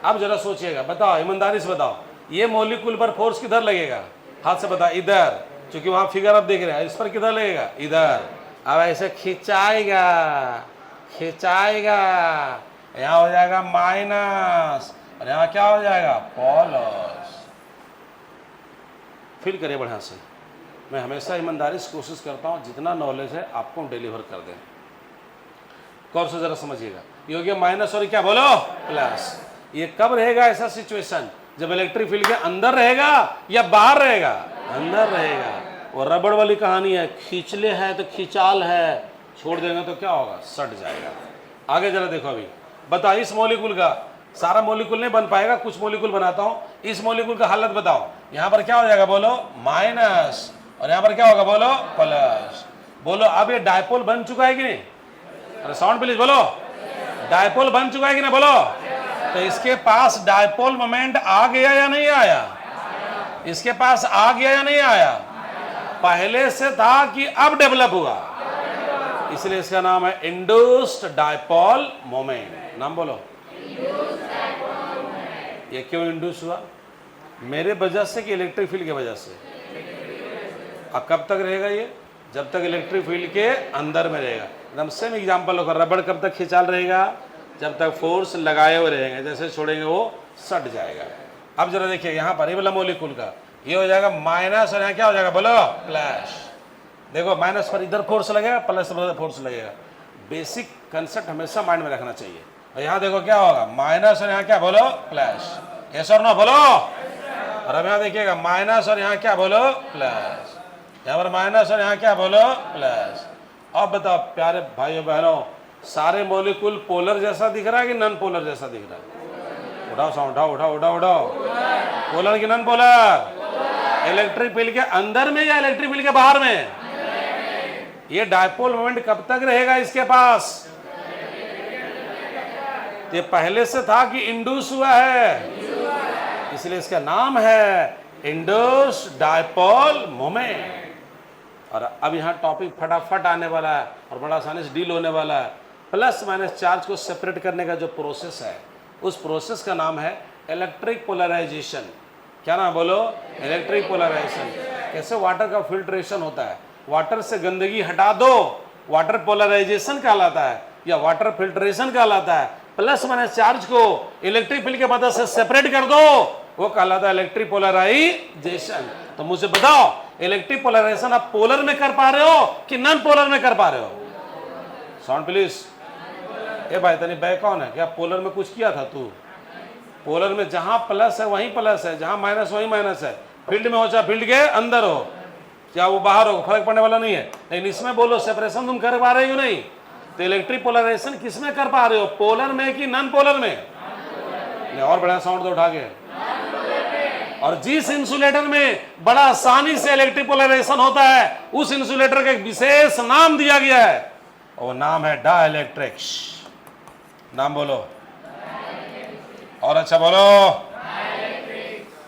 अब जरा सोचिएगा, बताओ ईमानदारी से बताओ, ये मॉलिक्यूल पर फोर्स किधर लगेगा? हाथ से बताओ, इधर। क्योंकि वहां फिगर आप देख रहे हैं, इस पर किधर लगेगा? इधर। अब ऐसे खिंचाएगा, खिंचाएगा, यहाँ हो जाएगा माइनस, और यहाँ क्या हो जाएगा? प्लस। फील करिए बढ़िया से। मैं हमेशा ईमानदारी से कोशिश करता हूँ जितना नॉलेज है आपको डिलीवर कर दें। कौन से जरा समझिएगा, ये हो गया माइनस और क्या बोलो? प्लस। ये कब रहेगा ऐसा सिचुएशन? जब इलेक्ट्रिक फील्ड के अंदर रहेगा या बाहर रहेगा? अंदर रहेगा। और रबड़ वाली कहानी है, खींचले है तो खिंचाल है, छोड़ देंगे तो क्या होगा? सट जाएगा। आगे जरा देखो, अभी बताओ इस मॉलिक्यूल का, सारा मॉलिक्यूल नहीं बन पाएगा, कुछ मॉलिक्यूल बनाता हूं। इस मॉलिक्यूल का हालत बताओ, यहां पर क्या हो जाएगा बोलो? माइनस, और यहां पर क्या होगा बोलो? प्लस। बोलो अब ये डायपोल बन चुका है कि नहीं? अरे साउंड प्लीज बोलो, डायपोल बन चुका है कि नहीं बोलो? तो इसके पास डायपोल मोमेंट आ गया या नहीं आया? इसके पास आ गया या नहीं आया? पहले से था कि अब डेवलप हुआ? इसलिए इसका नाम है इंड्यूस्ड डायपोल मोमेंट। नाम बोलो। ये क्यों इंड्यूस हुआ? मेरे वजह से कि इलेक्ट्रिक फील्ड की वजह से? अब कब तक रहेगा ये? जब तक इलेक्ट्रिक फील्ड के अंदर में रहेगा। एकदम सेम एग्जांपल होगा, रबड़ कब तक खिंचाल रहेगा? जब तक फोर्स लगाए हुए रहेंगे, जैसे छोड़ेंगे वो सट जाएगा। अब जरा देखिए यहाँ पर ये वाला मॉलिक्यूल का ये हो जाएगा माइनस, और यहाँ क्या हो जाएगा बोलो? प्लस। देखो माइनस पर इधर फोर्स लगेगा, प्लस पर फोर्स लगेगा। बेसिक कंसेप्ट हमेशा माइंड में रखना चाहिए। और यहाँ देखो क्या होगा? माइनस और यहाँ क्या बोलो? प्लस। यस और नो बोलो। और अब यहाँ देखिएगा माइनस और यहाँ क्या बोलो? प्लस। यहाँ पर माइनस और यहाँ क्या बोलो? प्लस। अब बताओ प्यारे भाइयों बहनों, सारे मॉलिक्यूल पोलर जैसा दिख रहा है कि नॉन पोलर जैसा दिख रहा है? उठाओ साउंड, उठाओ उठाओ उठाओ उठाओ। पोलर कि नॉन पोलर? इलेक्ट्रिक फील्ड के अंदर में या इलेक्ट्रिक फील्ड के बाहर में? ये डायपोल मोमेंट कब तक रहेगा इसके पास? ये पहले से था कि इंड्यूस हुआ है? इसलिए इसका नाम है इंड्यूस्ड डायपोल मोमेंट। और अब यहाँ टॉपिक फटाफट आने वाला है और बड़ा आसानी से डील होने वाला है। प्लस माइनस चार्ज को सेपरेट करने का जो प्रोसेस है, उस प्रोसेस का नाम है इलेक्ट्रिक पोलराइजेशन। क्या नाम बोलो? Electric polarisation. कैसे वाटर का फिल्ट्रेशन होता है, वाटर से गंदगी हटा दो, वाटर पोलराइजेशन कहलाता है या वाटर फिल्ट्रेशन कहलाता है। प्लस माइनस चार्ज को इलेक्ट्रिक फील्ड के मदद से सेपरेट कर दो, वो कहलाता है इलेक्ट्रिक पोलराइजेशन। तो मुझे बताओ इलेक्ट्रिक पोलराइजेशन आप पोलर में कर पा रहे हो कि नॉन पोलर में कर पा रहे हो? Sound please. ए भाई तनी बैक कौन है? क्या पोलर में कुछ किया था तू? पोलर में जहां प्लस है वहीं प्लस है, जहां माइनस वहीं माइनस है। फील्ड में हो चाहे फील्ड के अंदर हो, क्या वो बाहर हो, फर्क पड़ने वाला नहीं है। लेकिन इसमें बोलो सेपरेशन तुम कर पा रहे हो नहीं? तो इलेक्ट्रिक पोलराइजेशन किस में कर पा रहे हो, पोलर में कि नॉन पोलर में? और बड़ा साउंड तो उठा के। और जिस इंसुलेटर में बड़ा आसानी से इलेक्ट्रिक पोलराइजेशन होता है उस इंसुलेटर का एक विशेष नाम दिया गया है, वो नाम है डाइलेक्ट्रिक्स। नाम बोलो और अच्छा बोलो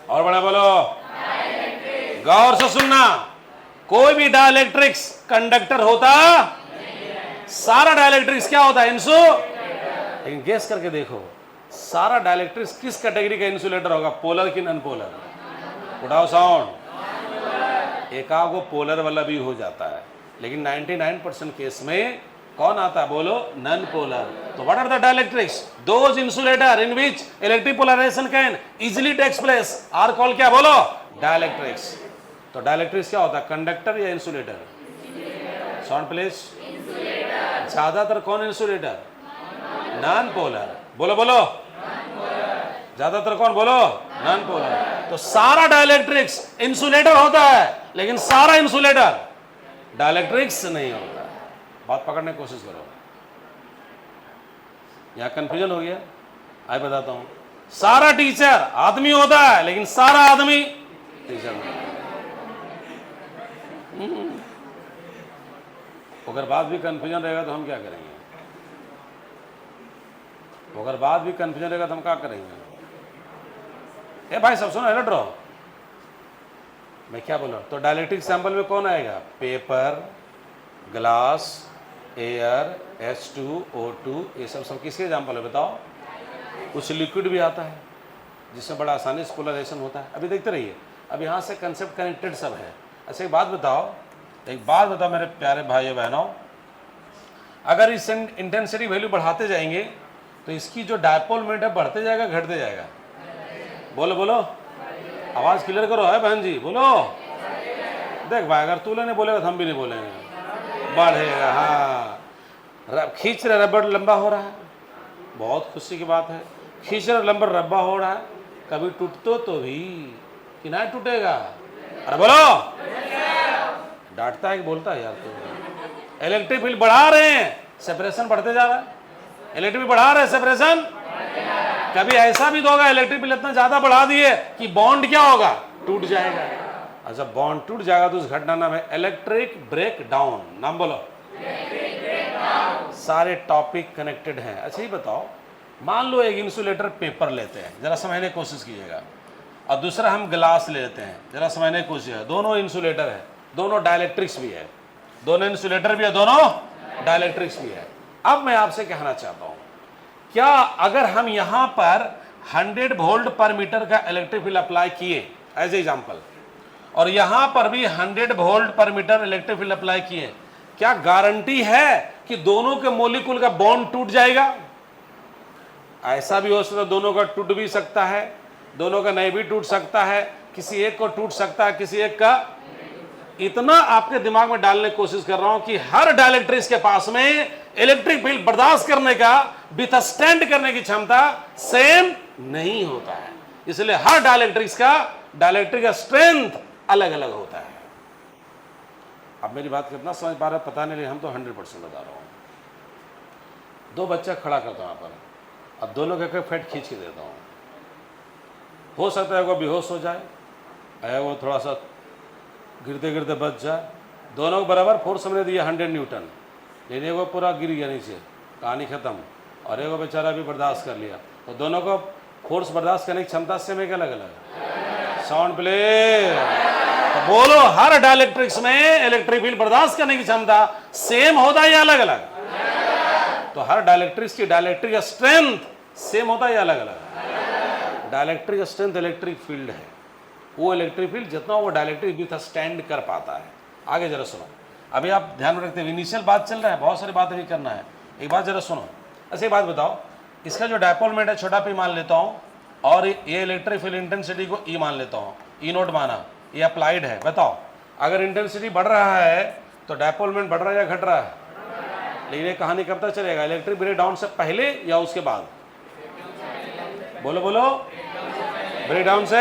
और बड़ा बोलो। गौर से सुनना, कोई भी डाइलेक्ट्रिक्स कंडक्टर होता सारा डाइलेक्ट्रिक्स क्या होता है? लेकिन गेस करके देखो सारा डाइलेक्ट्रिक्स किस कैटेगरी का इंसुलेटर होगा, पोलर कि नॉन पोलर? उठाओ साउंड। एक आगो पोलर वाला भी हो जाता है, लेकिन 99% केस में कौन आता है बोलो? Non polar. तो what are the dielectrics? Those insulator in which electric polarisation can easily takes place are called क्या बोलो? डाइलेक्ट्रिक्स। तो डाइलेक्ट्रिक्स क्या होता है, कंडक्टर या इंसुलेटर? Sound please. ज्यादातर कौन इंसुलेटर? Non polar. बोलो बोलो ज्यादातर कौन बोलो? Non polar. तो सारा डाइलेक्ट्रिक्स इंसुलेटर होता है, लेकिन सारा इंसुलेटर डाइलेक्ट्रिक्स नहीं होता। बात पकड़ने की कोशिश करो, यहां कंफ्यूजन हो गया। आइए बताता हूं, सारा टीचर आदमी होता है, लेकिन सारा आदमी टीचर नहीं। अगर बात भी कंफ्यूजन रहेगा तो हम क्या करेंगे? अगर बात भी कंफ्यूजन रहेगा तो हम क्या करेंगे? ए भाई सब सुनो, हेलो ड्रॉ, मैं क्या बोल रहा हूं? तो डाइलेक्ट्रिक सैंपल में कौन आएगा? पेपर, ग्लास, एयर, H2O2, ये सब किसके एग्जाम्पल है बताओ? कुछ लिक्विड भी आता है जिसमें बड़ा आसानी से पोलराइजेशन होता है। अभी देखते रहिए, अब यहाँ से कंसेप्ट कनेक्टेड सब है। अच्छा एक बात बताओ मेरे प्यारे भाइयों बहनों, अगर इस इंटेंसिटी वैल्यू बढ़ाते जाएंगे तो इसकी जो डायपोल मोमेंट है बढ़ते जाएगा घटते जाएगा? बोलो बोलो, आवाज क्लियर करो है बहन जी, बोलो। देख भाई अगर तू नहीं बोलेगा तो हम भी नहीं बोलेंगे, बढ़ेगा। हाँ खींच रहे रबर लंबा हो रहा है, बहुत खुशी की बात है। खींच रहे लंबा रब्बा हो रहा है, कभी टूटतो तो भी कि नहीं टूटेगा? अरे बोलो, डांटता है कि बोलता है यार? तो इलेक्ट्रिक फील्ड बढ़ा रहे हैं, सेपरेशन बढ़ते जा रहा है। इलेक्ट्रिक फील्ड बढ़ा रहे हैं, सेपरेशन। कभी ऐसा भी तो होगा इलेक्ट्रिक फील्ड इतना ज्यादा बढ़ा दिए कि बॉन्ड क्या होगा? टूट जाएगा। अच्छा बॉन्ड टूट जाएगा तो उस घटना नाम है इलेक्ट्रिक ब्रेक डाउन। नाम बोलो। सारे टॉपिक कनेक्टेड हैं। अच्छा ये बताओ, मान लो एक इंसुलेटर पेपर लेते हैं, जरा समझने की कोशिश कीजिएगा, और दूसरा हम ग्लास लेते हैं, जरा समझने की कोशिश है। दोनों इंसुलेटर है, दोनों डाइलेक्ट्रिक्स भी है, दोनों इंसुलेटर भी है, दोनों डाइलेक्ट्रिक्स भी है। अब मैं आपसे कहना चाहता हूं, क्या अगर हम यहां पर 100 वोल्ट पर मीटर का इलेक्ट्रिक फील्ड अप्लाई किए एज एग्जांपल, और यहां पर भी 100 volt per metre electric field apply किए, क्या गारंटी है कि दोनों के मॉलिक्यूल का बॉन्ड टूट जाएगा? ऐसा भी हो सकता है दोनों का टूट भी सकता है, दोनों का नहीं भी टूट सकता है, किसी एक को टूट सकता है, किसी एक का। इतना आपके दिमाग में डालने की कोशिश कर रहा हूं कि हर डाइलेक्ट्रिक्स के पास में इलेक्ट्रिक फील्ड बर्दाश्त करने का, विथस्टैंड करने की क्षमता सेम नहीं होता है। इसलिए हर डाइलेक्ट्रिक्स का डाइलेक्ट्रिक स्ट्रेंथ अलग अलग होता है। अब मेरी बात कितना समझ पा रहे हैं पता नहीं, लेकिन हम तो 100% बता रहा हूं। दो बच्चा खड़ा करता हूं यहाँ पर, अब दोनों का फेट खींच के देता हूं। हो सकता है वो बेहोश हो जाए, वो थोड़ा सा गिरते गिरते बच जाए। दोनों को बराबर फोर्स हमने दिया 100 न्यूटन, लेकिन वो पूरा गिर गया नीचे, कहानी खत्म। और एक बेचारा भी बर्दाश्त कर लिया। तो दोनों को फोर्स बर्दाश्त करने की क्षमता से में अलग अलग। Sound play. तो बोलो हर डाइलेक्ट्रिक्स में इलेक्ट्रिक फील्ड बर्दाश्त करने की क्षमता सेम होता है या अलग अलग? तो हर डाइलेक्ट्रिक्स की डाइलेक्ट्रिक स्ट्रेंथ सेम होता है या अलग अलग? डाइलेक्ट्रिक स्ट्रेंथ इलेक्ट्रिक फील्ड है, वो इलेक्ट्रिक फील्ड जितना वो डाइलेक्ट्रिक विथ स्टैंड कर पाता है। आगे जरा सुनो, अभी आप ध्यान में रखते हैं इनिशियल बात चल रहा है, बहुत सारी बातें भी करना है। एक बात जरा सुनो, ऐसी बात बताओ, इसका जो डायपोल मोमेंट है छोटा p मान लेता हूँ, और ये इलेक्ट्रिक फील्ड इंटेंसिटी को E मान लेता हूँ, E0 माना, ये अप्लाइड है। बताओ अगर इंटेंसिटी बढ़ रहा है तो डायपोल मोमेंट बढ़ रहा है या घट रहा है? लेकिन ये कहानी कब तक चलेगा, इलेक्ट्रिक ब्रेक डाउन से पहले या उसके बाद? बोलो बोलो, ब्रेक डाउन से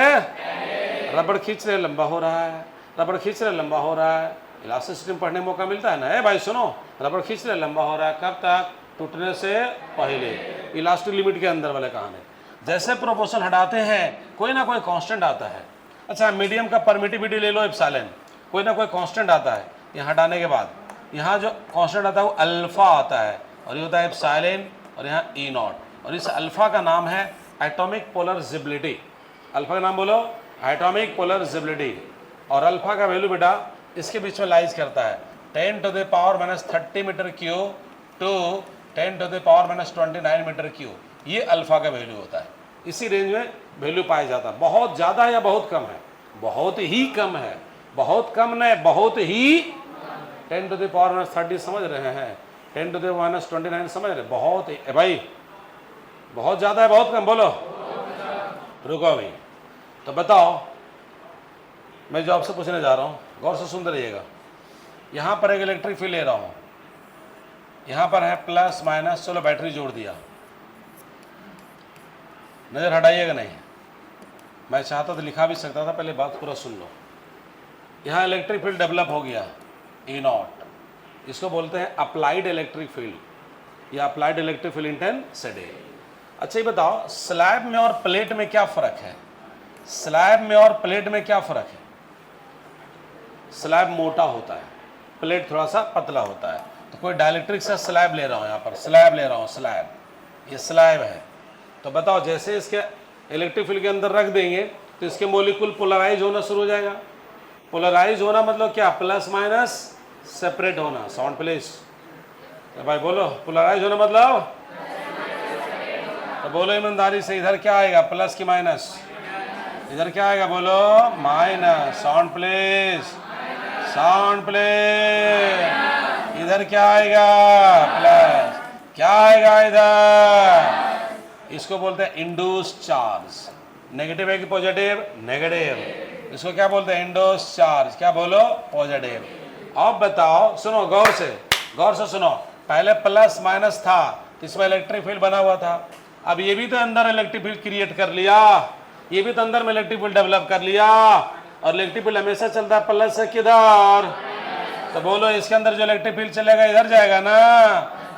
रबड़ खींच रहे लंबा हो रहा है, रबड़ खींच रहे लंबा हो रहा है। इलास्टिसिटी में पढ़ने मौका मिलता है ना, भाई सुनो, रबड़ खींच रहे लंबा हो रहा है, कब तक? टूटने से पहले, इलास्टिक लिमिट के अंदर वाले कहानी। जैसे प्रोपोर्शन हटाते हैं कोई ना कोई कांस्टेंट आता है। अच्छा मीडियम का परमिटिविटी ले लो एप्सिलॉन, कोई ना कोई कांस्टेंट आता है। यहाँ हटाने के बाद यहाँ जो कांस्टेंट आता है वो अल्फा आता है, और ये होता है एप्सिलॉन, और यहाँ ई नॉट, और इस अल्फा का नाम है एटॉमिक पोलराइजेबिलिटी। अल्फा का नाम बोलो, एटॉमिक पोलराइजेबिलिटी। और अल्फा का वैल्यू बेटा इसके बीच में लाइज करता है 10⁻³ metre cube to 10⁻⁻29 metre cube. ये अल्फा का वैल्यू होता है, इसी रेंज में वैल्यू पाया जाता है। बहुत ज़्यादा है या बहुत कम है? बहुत ही कम है, बहुत कम नहीं, बहुत ही। 10⁻30 समझ रहे हैं, 10⁻⁻29 समझ रहे? बहुत ही भाई, बहुत ज़्यादा है बहुत कम? बोलो, रुको अभी। तो बताओ, मैं जो आपसे पूछने जा रहा हूँ गौर से सुनते रहिएगा। यहाँ पर एक इलेक्ट्रिक फील्ड ले रहा हूँ, यहाँ पर है प्लस माइनस, चलो बैटरी जोड़ दिया, नज़र हटाइएगा नहीं, मैं चाहता तो लिखा भी सकता था, पहले बात पूरा सुन लो। यहाँ इलेक्ट्रिक फील्ड डेवलप हो गया ई नॉट, इसको बोलते हैं अप्लाइड इलेक्ट्रिक फील्ड या अप्लाइड इलेक्ट्रिक फील्ड इंटेंसिटी। अच्छा ये बताओ स्लैब में और प्लेट में क्या फ़र्क है? स्लैब में और प्लेट में क्या फ़र्क है? स्लैब मोटा होता है, प्लेट थोड़ा सा पतला होता है। तो कोई डाइलेक्ट्रिक से स्लैब ले रहा हूँ, यहाँ पर स्लैब ले रहा हूँ, स्लैब, ये स्लैब है। तो बताओ जैसे इसके इलेक्ट्रिक फील्ड के अंदर रख देंगे तो इसके मॉलिक्यूल पोलराइज होना शुरू हो जाएगा। पोलराइज होना मतलब क्या? प्लस माइनस सेपरेट होना। साउंड प्लीज, तो भाई बोलो, पोलराइज होना मतलब? तो बोलो ईमानदारी से, इधर क्या आएगा? प्लस की माइनस? इधर क्या आएगा? बोलो minus. Sound please, sound please. इधर क्या आएगा? प्लस। क्या आएगा इधर? इसको बोलते हैं इंड्यूस्ड चार्ज। नेगेटिव है कि पॉजिटिव? नेगेटिव। इसको क्या बोलते हैं? Induced charge. क्या बोलो? पॉजिटिव। अब बताओ, सुनो गौर से सुनो। पहले प्लस माइनस था तो इसमें इलेक्ट्रिक फील्ड बना हुआ था। अब ये भी तो अंदर इलेक्ट्रिक फील्ड क्रिएट कर लिया, ये भी तो अंदर में इलेक्ट्रिक फील्ड डेवलप कर लिया। और इलेक्ट्रिक फील्ड हमेशा चलता है प्लस से किधर? तो बोलो इसके अंदर जो इलेक्ट्रिक फील्ड चलेगा इधर जाएगा ना,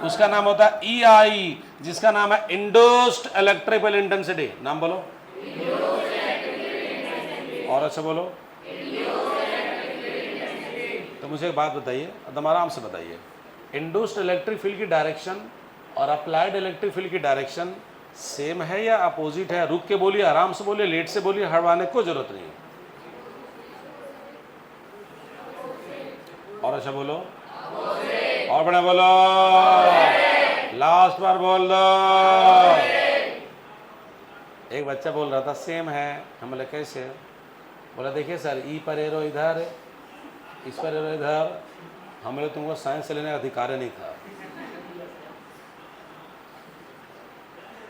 उसका नाम होता है EI, जिसका नाम है इंड्यूस्ड इलेक्ट्रिक फील्ड इंटेंसिटी। नाम बोलो और अच्छा बोलो। तो मुझे एक बात बताइए, एकदम आराम से बताइए, इंड्यूस्ड इलेक्ट्रिक फील्ड की डायरेक्शन और अप्लाइड इलेक्ट्रिक फील्ड की डायरेक्शन सेम है या अपोजिट है? रुक के बोलिए, आराम से बोलिए, लेट से बोलिए, हड़वाने को जरूरत नहीं है। और अच्छा बोलो, और बड़ा बोलो, लास्ट बार बोल दो। एक बच्चा बोल रहा था सेम है, हम बोले कैसे? बोला देखिए सर, ई पर एरो इधर, इस पर एरो इधर। हम बोले तुमको साइंस से लेने का अधिकार नहीं था।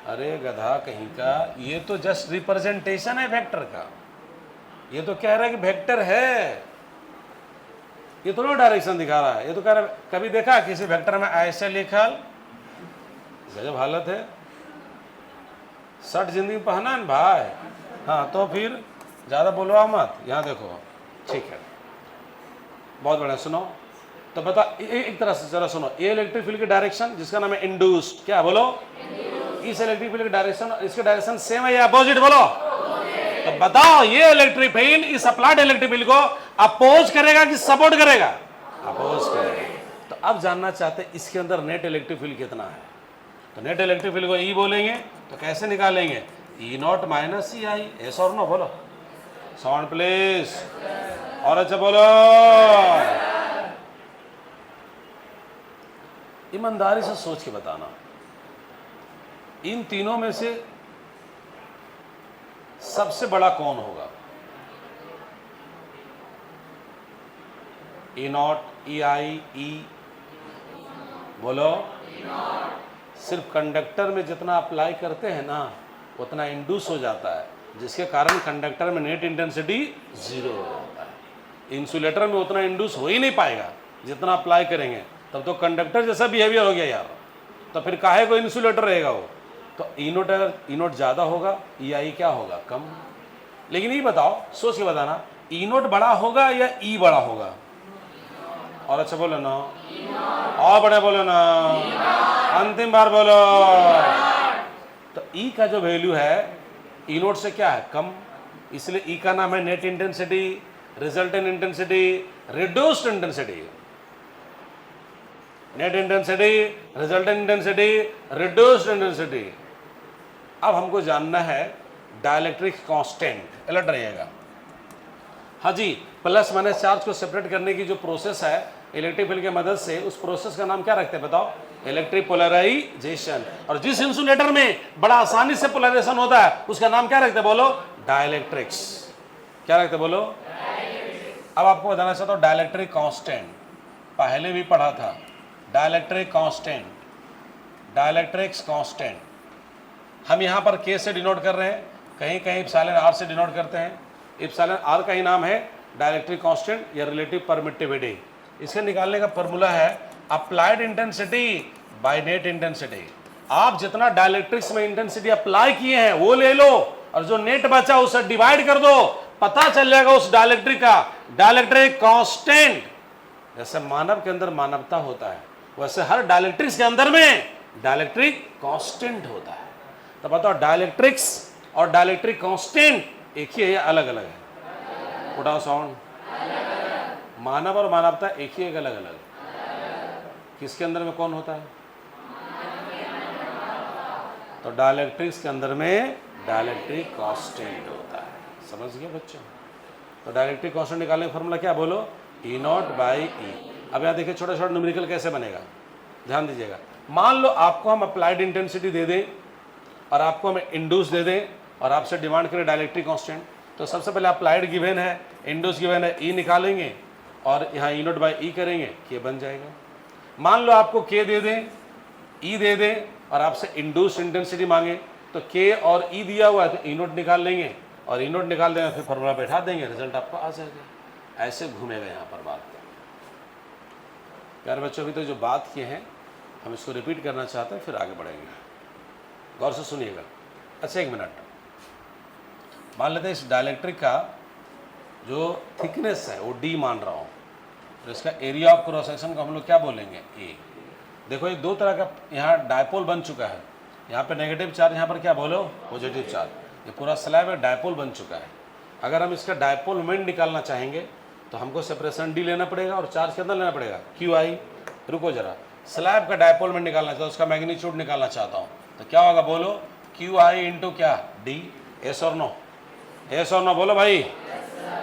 अरे गधा कहीं का, ये तो जस्ट रिप्रेजेंटेशन है वेक्टर का। ये तो कह रहा है कि वेक्टर है, ये तो नो डायरेक्शन दिखा रहा है। ये तो कह रहा है, कभी देखा किसी वेक्टर में ऐसे लिखल? गजब हालत है। शर्ट जिंदगी में पहना है भाई। हाँ तो फिर ज़्यादा बोलो मत। यहाँ देखो, ठीक है, बहुत बढ़िया। सुनो तो बता, एक तरह से जरा सुनो। ये इलेक्ट्रिक फील्ड की डायरेक्शन जिसका नाम है इंड्यूस्ड, क्या बोलो? इस इलेक्ट्रिक फील्ड की डायरेक्शन, इसके डायरेक्शन सेम है या अपोजिट? बोलो। तो बताओ ये इलेक्ट्रिक फील्ड इस अप्लाइड इलेक्ट्रिक फील्ड को अपोज करेगा कि सपोर्ट करेगा? अपोज करेगा। तो अब जानना चाहते हैं इसके अंदर नेट इलेक्ट्रिक फील्ड कितना है। तो नेट इलेक्ट्रिक फील्ड को ई बोलेंगे तो कैसे निकालेंगे? E naught minus E I. S और नो? बोलो साउंड प्लीज, और अच्छा बोलो। ईमानदारी से सोच के बताना, इन तीनों में से सबसे बड़ा कौन होगा? ई नॉट, ई आई, ई? बोलो। सिर्फ कंडक्टर में जितना अप्लाई करते हैं ना उतना इंड्यूस हो जाता है, जिसके कारण कंडक्टर में नेट इंटेंसिटी 0 हो जाता है। इंसुलेटर में उतना इंड्यूस हो ही नहीं पाएगा जितना अप्लाई करेंगे, तब तो कंडक्टर जैसा बिहेवियर हो गया यार, तो फिर काहे को इंसुलेटर रहेगा वो। तो ई नोट अगर ई नोट ज़्यादा होगा, ई आई क्या होगा, कम। लेकिन ये बताओ, सोच के बताना, ई नोट बड़ा होगा या ई बड़ा होगा? और अच्छा बोलो ना, और बड़े बोलो ना, अंतिम बार बोलो। तो ई का जो वैल्यू है ई नोट से क्या है, कम, इसलिए ई का नाम है net intensity, resultant intensity, reduced intensity. Net intensity, resultant intensity, reduced intensity. अब हमको जानना है डाइलेक्ट्रिक कांस्टेंट। अलर्ट रहिएगा। हाँ जी, प्लस माइनस चार्ज को सेपरेट करने की जो प्रोसेस है इलेक्ट्रिक फील्ड की मदद से, उस प्रोसेस का नाम क्या रखते हैं बताओ? Electric polarisation. और जिस इंसुलेटर में बड़ा आसानी से पोलराइजेशन होता है उसका नाम क्या रखते हैं बोलो? डाइलेक्ट्रिक्स। क्या रखते हैं बोलो? अब आपको बताना चाहता हूँ डाइलेक्ट्रिक कांस्टेंट, पहले भी पढ़ा था। डाइलेक्ट्रिक कांस्टेंट, डाइलेक्ट्रिक्स कांस्टेंट हम यहाँ पर K से डिनोट कर रहे हैं, कहीं कहीं इप्सिलॉन R से डिनोट करते हैं। इप्सिलॉन R का ही नाम है डाइलेक्ट्रिक कांस्टेंट या रिलेटिव परमिटिविटी। इसे निकालने का फॉर्मूला है applied intensity by net intensity. आप जितना डाइलेक्ट्रिक्स में इंटेंसिटी अप्लाई किए हैं वो ले लो और जो नेट बचा उसे डिवाइड कर दो, पता चल जाएगा उस डाइलेक्ट्रिक का डाइलेक्ट्रिक कांस्टेंट। जैसे मानव के अंदर मानवता होता है वैसे हर डाइलेक्ट्रिक्स के अंदर में डाइलेक्ट्रिक कांस्टेंट होता है। तो बताओ डाइलेक्ट्रिक्स और डाइलेक्ट्रिक कांस्टेंट एक ही है या अलग अलग है? उठाओ साउंड। मानव और मानवता एक ही है, अलग अलग? किसके अंदर में कौन होता है? तो डाइलेक्ट्रिक्स के अंदर में डाइलेक्ट्रिक कांस्टेंट होता है। समझ गए बच्चों? तो डाइलेक्ट्रिक कांस्टेंट निकालने का फॉर्मूला क्या बोलो? ई नॉट बाई ई। अब यहाँ देखिए छोटा छोटा न्यूमेरिकल कैसे बनेगा, ध्यान दीजिएगा। मान लो आपको हम अप्लाइड इंटेंसिटी दे दें और आपको हम इंड्यूस दे दें और आपसे डिमांड करें डाइलेक्ट्रिक कांस्टेंट, तो सबसे पहले अप्लाइड गिवन है, इंड्यूस गिवन है, ई निकालेंगे और यहाँ ई नॉट बाई ई करेंगे, के बन जाएगा। मान लो आपको के दे दें, ई दे दें और आपसे इंड्यूस इंटेंसिटी मांगे, तो के और ई दिया हुआ है तो ई नोट निकाल लेंगे और ई नोट निकाल देंगे, फिर फॉर्मूला बैठा देंगे, रिजल्ट आपको आ जाएगा। ऐसे घूमेगा यहाँ पर बात। प्यारे बच्चों, अभी तो जो बात किए हैं हम इसको रिपीट करना चाहते हैं, फिर आगे बढ़ेंगे। गौर से सुनिएगा। अच्छा एक मिनट, मान लेते हैं इस डाइलेक्ट्रिक का जो थिकनेस है वो डी मान रहा हूँ, तो इसका एरिया ऑफ क्रॉस सेक्शन को हम लोग क्या बोलेंगे? ए। देखो ये दो तरह का यहाँ डायपोल बन चुका है, यहाँ पे नेगेटिव चार्ज, यहाँ पर क्या बोलो? Positive charge. ये पूरा स्लैब है डायपोल बन चुका है। अगर हम इसका डायपोल मोमेंट निकालना चाहेंगे तो हमको सेपरेशन डी लेना पड़ेगा और चार्ज कितना लेना पड़ेगा? Q I. रुको जरा, स्लैब का डायपोल मोमेंट निकालना चाहता हूँ, उसका मैग्नीट्यूड निकालना चाहता हूँ, तो क्या होगा बोलो? क्यू आई इंटू क्या? डी। एस और नो? एस और नो बोलो भाई,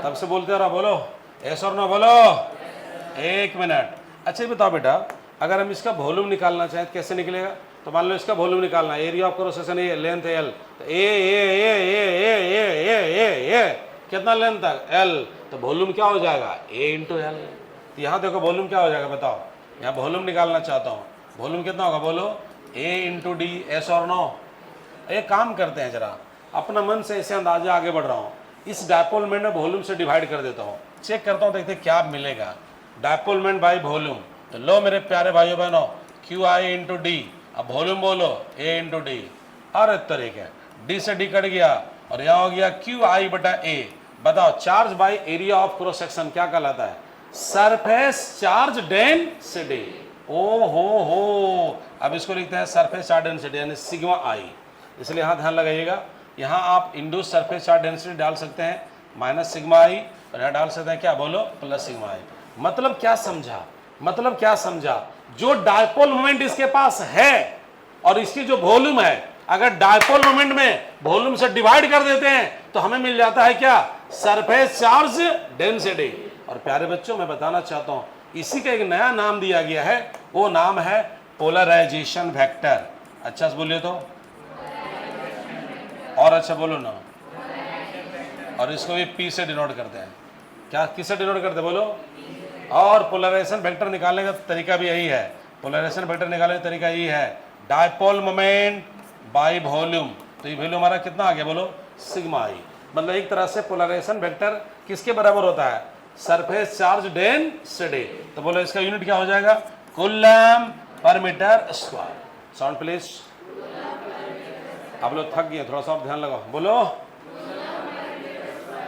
तब से बोलते रहो, बोलो एस और नो बोलो। एक मिनट। अच्छा ये बताओ बेटा, अगर हम इसका वॉल्यूम निकालना चाहें तो कैसे निकलेगा? तो मान लो इसका वॉल्यूम निकालना है, area of cross section A, length L, तो ए कितना लेंथ तक? एल। तो वॉल्यूम क्या हो जाएगा? ए इंटू एल। तो यहाँ देखो वॉल्यूम क्या हो जाएगा बताओ? यहाँ वॉल्यूम निकालना चाहता हूँ, वॉल्यूम कितना होगा बोलो? ए इंटू डी। एस और नो? एक काम करते हैं जरा, अपना मन से ऐसे अंदाजा आगे बढ़ रहा हूँ, इस डायपोल मोमेंट में वॉल्यूम से डिवाइड कर देता हूँ, चेक करता हूँ, देखते क्या मिलेगा। डायपोल मोमेंट बाई वॉल्यूम, तो लो मेरे प्यारे भाइयों बहनों, क्यू आई इंटू डी। अब वॉल्यूम बोलो ए इंटू डी। और एक तरीके डी से डी कट गया और यहाँ हो गया क्यू आई बटा ए। बताओ charge by area of cross section क्या कहलाता है? Surface charge density. ओ हो, अब इसको लिखते हैं सरफेस चार्ज डेंसिटी यानी सिग्मा आई। इसलिए यहाँ ध्यान लगाइएगा, यहाँ आप इंड्यूस सरफेस चार्ज डेंसिटी डाल सकते हैं माइनस सिग्मा आई और यहाँ डाल सकते हैं क्या बोलो? प्लस सिग्मा आई। मतलब क्या समझा? मतलब क्या समझा? जो डायपोल मोमेंट इसके पास है और इसकी जो वॉल्यूम है, अगर डायपोल मोमेंट में वॉल्यूम से डिवाइड कर देते हैं तो हमें मिल जाता है क्या? Surface charge density. और प्यारे बच्चों मैं बताना चाहता हूं इसी का एक नया नाम दिया गया है, वो नाम है पोलराइजेशन वेक्टर। अच्छा से बोलिए तो, और अच्छा बोलो ना। और इसको भी पी से डिनोट करते हैं। क्या किससे डिनोट करते हैं बोलो? और पोलराइजेशन वेक्टर निकालने का तरीका भी यही है। पोलराइजेशन वेक्टर निकालने का तरीका यही है, डायपोल मोमेंट बाय वॉल्यूम। तो ये वैल्यू हमारा कितना आ गया बोलो? सिग्मा आई। मतलब एक तरह से पोलराइजेशन वेक्टर किसके बराबर होता है? Surface charge density. तो बोलो इसका यूनिट क्या हो जाएगा, coulomb per metre square. Sound please. आप लोग थक गए, थोड़ा सा और ध्यान लगाओ, बोलो।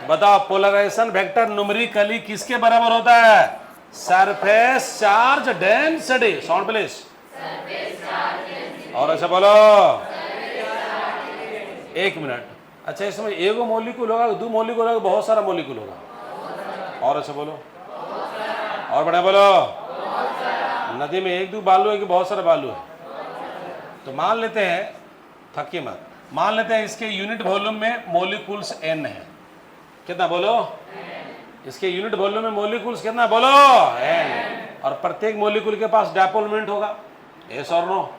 बताओ पोलराइजेशन वेक्टर न्यूमेरिकली किसके बराबर होता है, surface charge density. Sound please. और अच्छा बोलो, एक मिनट। अच्छा इसमें एगो मॉलिक्यूल होगा, दो मॉलिक्यूल होगा, बहुत सारा मॉलिक्यूल होगा। और अच्छा बोलो, और बढ़िया बोलो। नदी में एक दो बालू है कि बहुत सारे बालू है। तो मान लेते हैं, थकी मत, मान लेते हैं इसके यूनिट वॉल्यूम में मॉलिक्यूल्स n है। कितना बोलो, इसके यूनिट वॉल्यूम में मॉलिक्यूल्स कितना बोलो, n। और प्रत्येक मॉलिक्यूल के पास डायपोल मोमेंट होगा, यस और नो।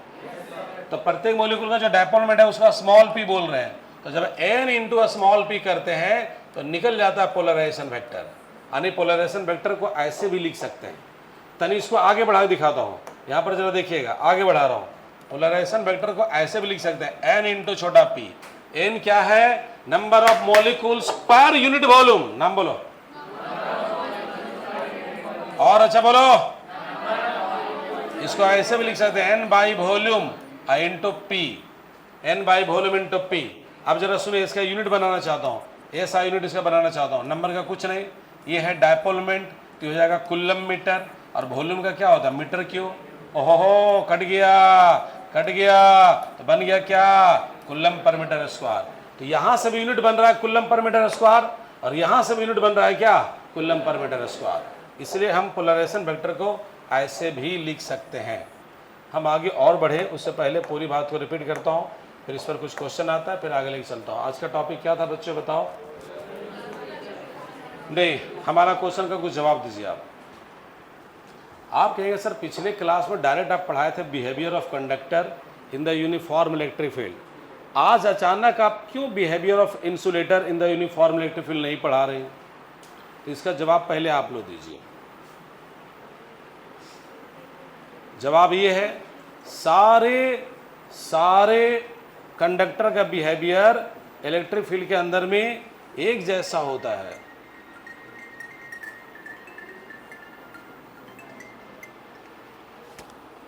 तो प्रत्येक मॉलिक्यूल का जो डायपोल मोमेंट है उसका स्मॉल p बोल रहे हैं। तो जब n into a small p करते हैं तो निकल जाता है पोलराइजेशन वेक्टर। यानी पोलराइजेशन वेक्टर को ऐसे भी लिख सकते हैं। तनी इसको आगे बढ़ा के दिखाता हूँ, यहाँ पर जरा देखिएगा, आगे बढ़ा रहा हूँ। पोलराइजेशन वेक्टर को ऐसे भी लिख सकते हैं, n इंटू छोटा p। n क्या है, number of molecules per unit volume. नाम बोलो, और अच्छा बोलो। इसको ऐसे भी लिख सकते हैं, n by volume into p, n by volume into p। अब जरा सुनिए, इसका यूनिट बनाना चाहता हूँ, ऐसा यूनिट इसका बनाना चाहता हूँ। नंबर का कुछ नहीं, ये है डायपोल मोमेंट, तो हो जाएगा कुलम मीटर। और वॉल्यूम का क्या होता है, मीटर क्यूब। ओहो कट गया, कट गया, तो बन गया क्या, कुलम पर मीटर स्क्वायर। तो यहाँ से भी यूनिट बन रहा है कुलम पर मीटर स्क्वायर, और यहाँ से भी यूनिट बन रहा है क्या, कुलम पर मीटर स्क्वायर। इसलिए हम पोलराइजेशन वेक्टर को ऐसे भी लिख सकते हैं। हम आगे और बढ़े उससे पहले पूरी बात को रिपीट करता हूँ, फिर इस पर कुछ क्वेश्चन आता है, फिर आगे लेके चलता हूँ। आज का टॉपिक क्या था बच्चों, बताओ। नहीं, हमारा क्वेश्चन का कुछ जवाब दीजिए आप। आप कहेंगे सर पिछले क्लास में डायरेक्ट आप पढ़ाए थे behaviour of conductor in the uniform electric field, आज अचानक आप क्यों behaviour of insulator in the uniform electric field नहीं पढ़ा रहे हैं? तो इसका जवाब पहले आप लोग दीजिए। जवाब ये है, सारे कंडक्टर का बिहेवियर इलेक्ट्रिक फील्ड के अंदर में एक जैसा होता है।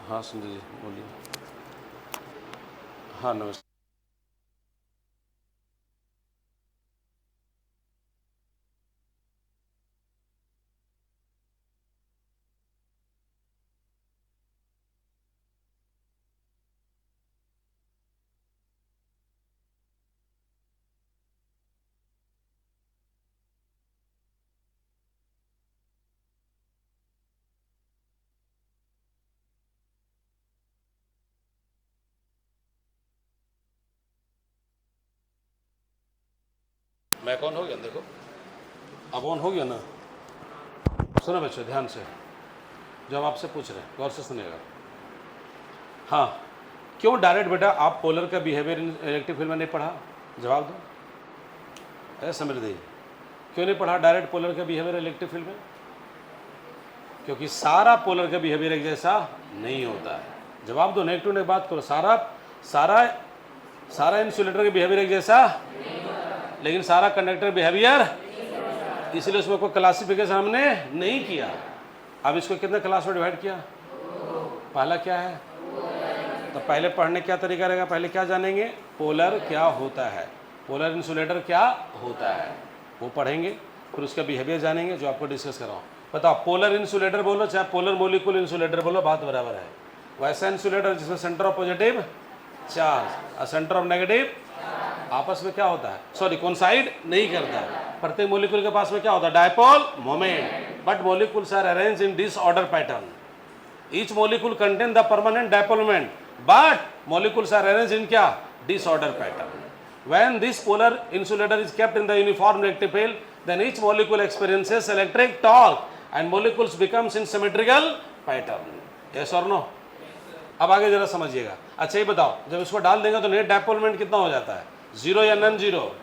हाँ सुंदर जी बोलिए। हाँ नमस्ते। मैं कौन हो गया, देखो अब ऑन हो गया ना। सुनो बच्चों ध्यान से, जो हम आपसे पूछ रहे हैं गौर से सुनिएगा। हाँ, क्यों डायरेक्ट बेटा आप पोलर का बिहेवियर इलेक्ट्रिक फील्ड में नहीं पढ़ा, जवाब दो। ऐसा समृद्धि, क्यों नहीं पढ़ा डायरेक्ट पोलर का बिहेवियर इलेक्ट्रिक फील्ड में? क्योंकि सारा पोलर का बिहेवियर एक जैसा नहीं होता है। जवाब दो, नेगेटिव ने बात करो। सारा इंसुलेटर का बिहेवियर एक जैसा, लेकिन सारा कंडक्टर बिहेवियर, इसलिए उसमें कोई क्लासिफिकेशन हमने नहीं किया। अब इसको कितने क्लास में डिवाइड किया? पहला क्या है, तो पहले पढ़ने क्या तरीका रहेगा, पहले क्या जानेंगे, पोलर क्या होता है, पोलर इंसुलेटर क्या होता है, वो पढ़ेंगे। फिर उसका बिहेवियर जानेंगे, जो आपको डिस्कस कर रहा हूँ। बताओ, पोलर इंसुलेटर बोलो चाहे पोलर मोलिकुल इंसुलेटर बोलो, बात बराबर है। वैसा इंसुलेटर जिसमें सेंटर ऑफ पॉजिटिव चार्ज और सेंटर ऑफ नेगेटिव आपस में क्या होता है, सॉरी कोइंसाइड नहीं करता है। प्रत्येक मोलिक्यूल के पास में क्या होता है, dipole moment, but molecules are arranged in disorder pattern. Each molecule contain the permanent dipole moment, but molecules are arranged in क्या, disorder pattern. When this polar insulator is kept in the uniform electric field, then each molecule experiences electric torque and molecules becomes in symmetrical pattern. Yes or no? अब आगे जरा समझिएगा। अच्छा ये बताओ, जब इसको डाल देंगे तो नेट डायपोल मोमेंट कितना हो जाता है, जीरो या नॉन जीरो?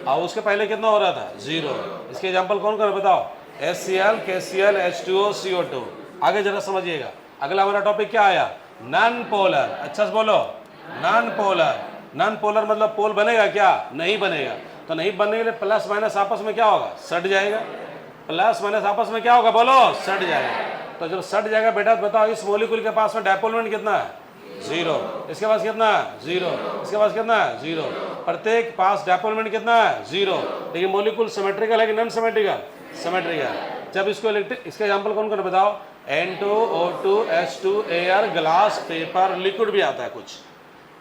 और उसके पहले कितना हो रहा था, जीरो। इसके एग्जांपल कौन कौन बताओ, HCl, KCl, H2O, CO2। आगे जरा समझिएगा। अगला हमारा टॉपिक क्या आया, नॉन पोलर। अच्छा से बोलो, नॉन पोलर। नॉन पोलर मतलब पोल बनेगा क्या, नहीं बनेगा। तो नहीं बनने के लिए प्लस माइनस आपस में क्या होगा, सट जाएगा। प्लस माइनस आपस में क्या होगा बोलो, सट जाएगा। तो जब सट जाएगा बेटा तो बताओ इस मॉलिक्यूल के पास में डायपोल मोमेंट कितना है, 0। इसके पास कितना है, 0। इसके पास कितना है, 0। प्रत्येक पास डायपोल मोमेंट कितना है, 0। लेकिन मॉलिक्यूल सिमेट्रिकल है कि नॉन सिमेट्रिकल, सिमेट्रिकल। जब इसको इलेक्ट्रिक, इसका एग्जांपल कौन कौन बताओ, N2O2 H2 air, glass, paper, liquid भी आता है, कुछ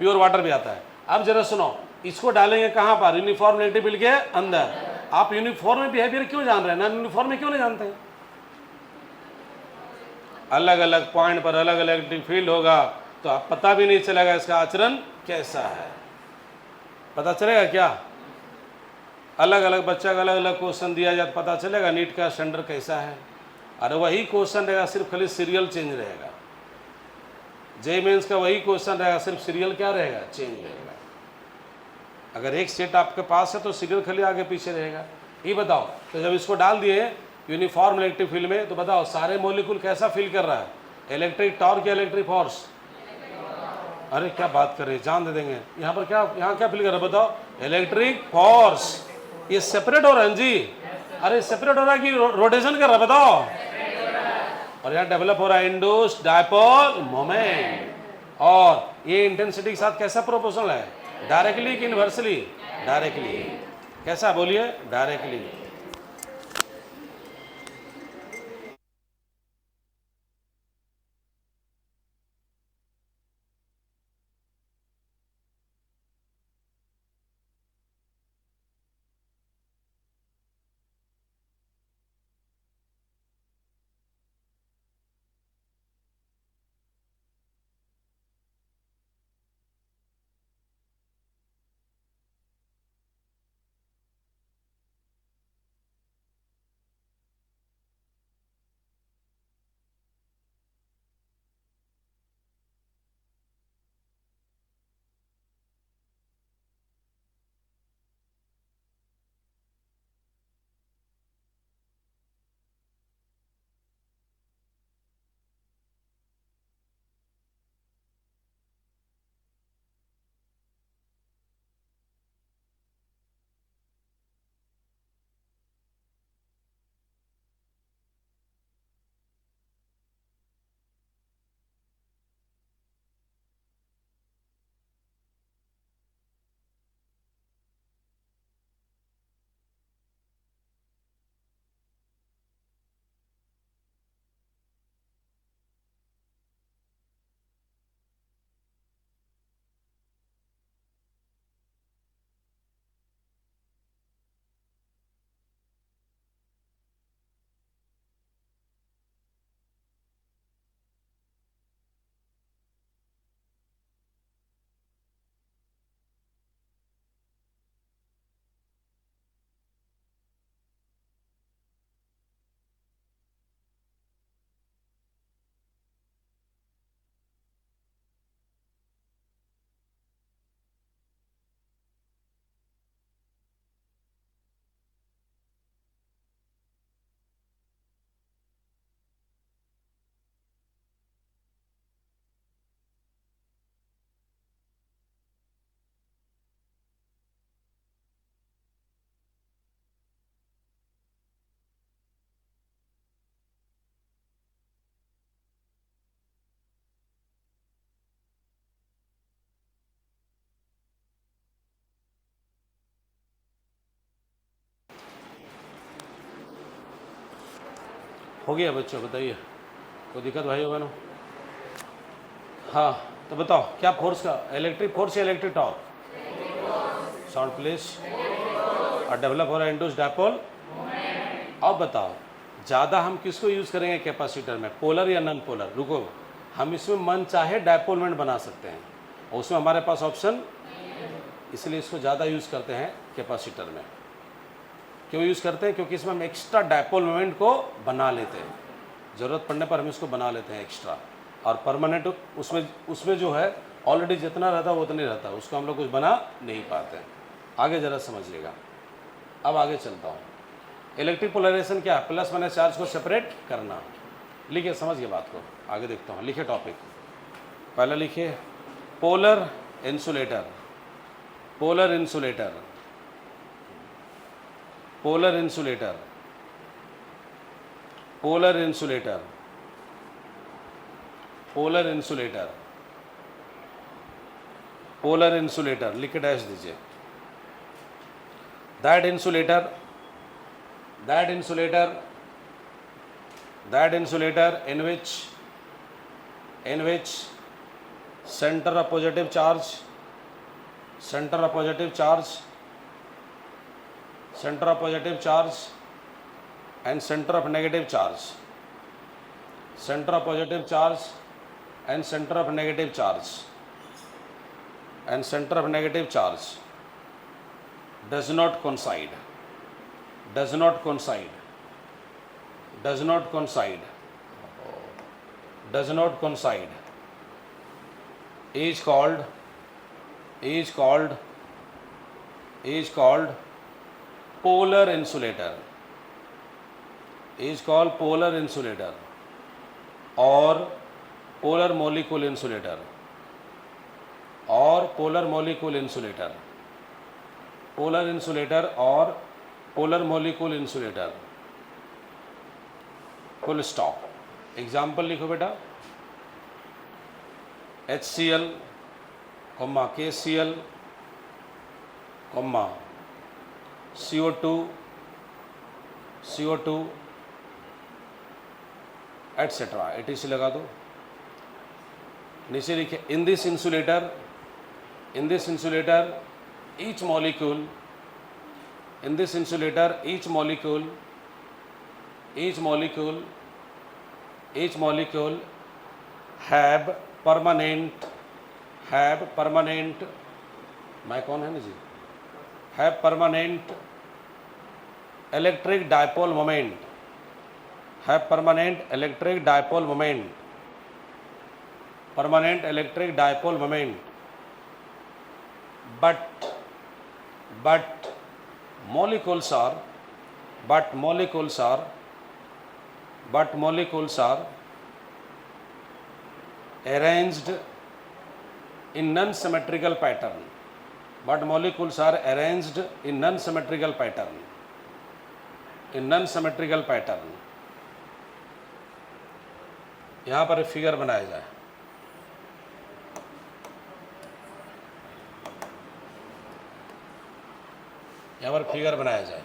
प्योर वाटर भी आता है। अब जरा सुनो, इसको डालेंगे कहाँ पर, यूनिफॉर्म इलेक्ट्रिक फील्ड के अंदर। आप यूनिफॉर्म बिहेवियर क्यों जान रहे हैं, नॉन यूनिफॉर्म में क्यों नहीं जानते हैं? अलग अलग पॉइंट पर अलग अलग इलेक्ट्रिक फील्ड होगा तो आप पता भी नहीं चलेगा इसका आचरण कैसा है। पता चलेगा क्या? अलग अलग बच्चा का अलग अलग क्वेश्चन दिया जाए पता चलेगा नीट का स्टैंडर्ड कैसा है। और वही क्वेश्चन रहेगा, सिर्फ खाली सीरियल चेंज रहेगा। जे मेंस का वही क्वेश्चन रहेगा, सिर्फ सीरियल क्या रहेगा, चेंज रहेगा। अगर एक सेट आपके पास है तो सीरियल खाली आगे पीछे रहेगा। ये बताओ, तो जब इसको डाल दिए यूनिफॉर्म इलेक्ट्रिक फील्ड में तो बताओ सारे मॉलिक्यूल कैसा फील कर रहा है, इलेक्ट्रिक टॉर्क या इलेक्ट्रिक फोर्स? अरे क्या बात कर रहे हैं, जान दे देंगे। यहाँ पर क्या, यहाँ क्या फील कर रहा है बताओ, इलेक्ट्रिक फोर्स। ये सेपरेट हो रहा है जी, अरे सेपरेट हो रहा है कि रोटेशन कर रहा है बताओ? और यहाँ डेवलप हो रहा है इंड्यूस्ड डायपोल मोमेंट। और ये इंटेंसिटी के साथ कैसा प्रोपोर्शनल है, डायरेक्टली कि इनवर्सली? डायरेक्टली। कैसा बोलिए, डायरेक्टली। हो गया बच्चों, बताइए कोई दिक्कत भाई होगा ना? हाँ तो बताओ क्या फोर्स का, इलेक्ट्रिक फोर्स या इलेक्ट्रिक टॉर्क? Sound please. और डेवलप हो रहा है इंड्यूस्ड डायपोल। अब बताओ ज़्यादा हम किसको यूज़ करेंगे कैपेसिटर में, पोलर या नॉन पोलर? रुको, हम इसमें मन चाहे डायपोल मोमेंट बना सकते हैं और उसमें हमारे पास ऑप्शन, इसलिए इसको ज़्यादा यूज़ करते हैं कैपेसिटर में। क्यों यूज़ करते हैं? क्योंकि इसमें हम एक्स्ट्रा डायपोल मोमेंट को बना लेते हैं, ज़रूरत पड़ने पर हम इसको बना लेते हैं एक्स्ट्रा। और परमानेंट उसमें जो है ऑलरेडी जितना रहता है वो उतना ही रहता है, उसको हम लोग कुछ बना नहीं पाते हैं। आगे ज़रा समझिएगा, अब आगे चलता हूँ। इलेक्ट्रिक पोलराइजेशन क्या है? प्लस माइनस चार्ज को सेपरेट करना। लिखिए, समझिए बात को, आगे देखता हूँ। लिखिए टॉपिक, पहले लिखिए polar insulator. Polar insulator, polar insulator. Polar insulator, polar insulator, polar insulator लिख के डैश दीजिए। That insulator, that insulator, that insulator in which center of positive charge, center of positive charge, center of positive charge and center of negative charge, center of positive charge and center of negative charge, and center of negative charge does not coincide, does not coincide, does not coincide, does not coincide, is called, is called, is called polar insulator, is called polar insulator or polar molecule insulator, or polar molecule insulator, polar insulator or polar molecule insulator, full stop। Example लिखो बेटा, HCl, KCl, CO2, CO2 etcetera, etc लगा दो। नीचे लिखे in this insulator, in this insulator each molecule, in this insulator each molecule, each molecule, each molecule have permanent, have permanent, मैं कौन है ना जी, have permanent electric dipole moment, have permanent electric dipole moment, permanent electric dipole moment, but molecules are, but molecules are, but molecules are arranged in non-symmetrical pattern, but molecules are arranged in non-symmetrical pattern, in non-symmetrical pattern। यहाँ पर एक figure बनाया जाए, यहाँ पर figure बनाया जाए।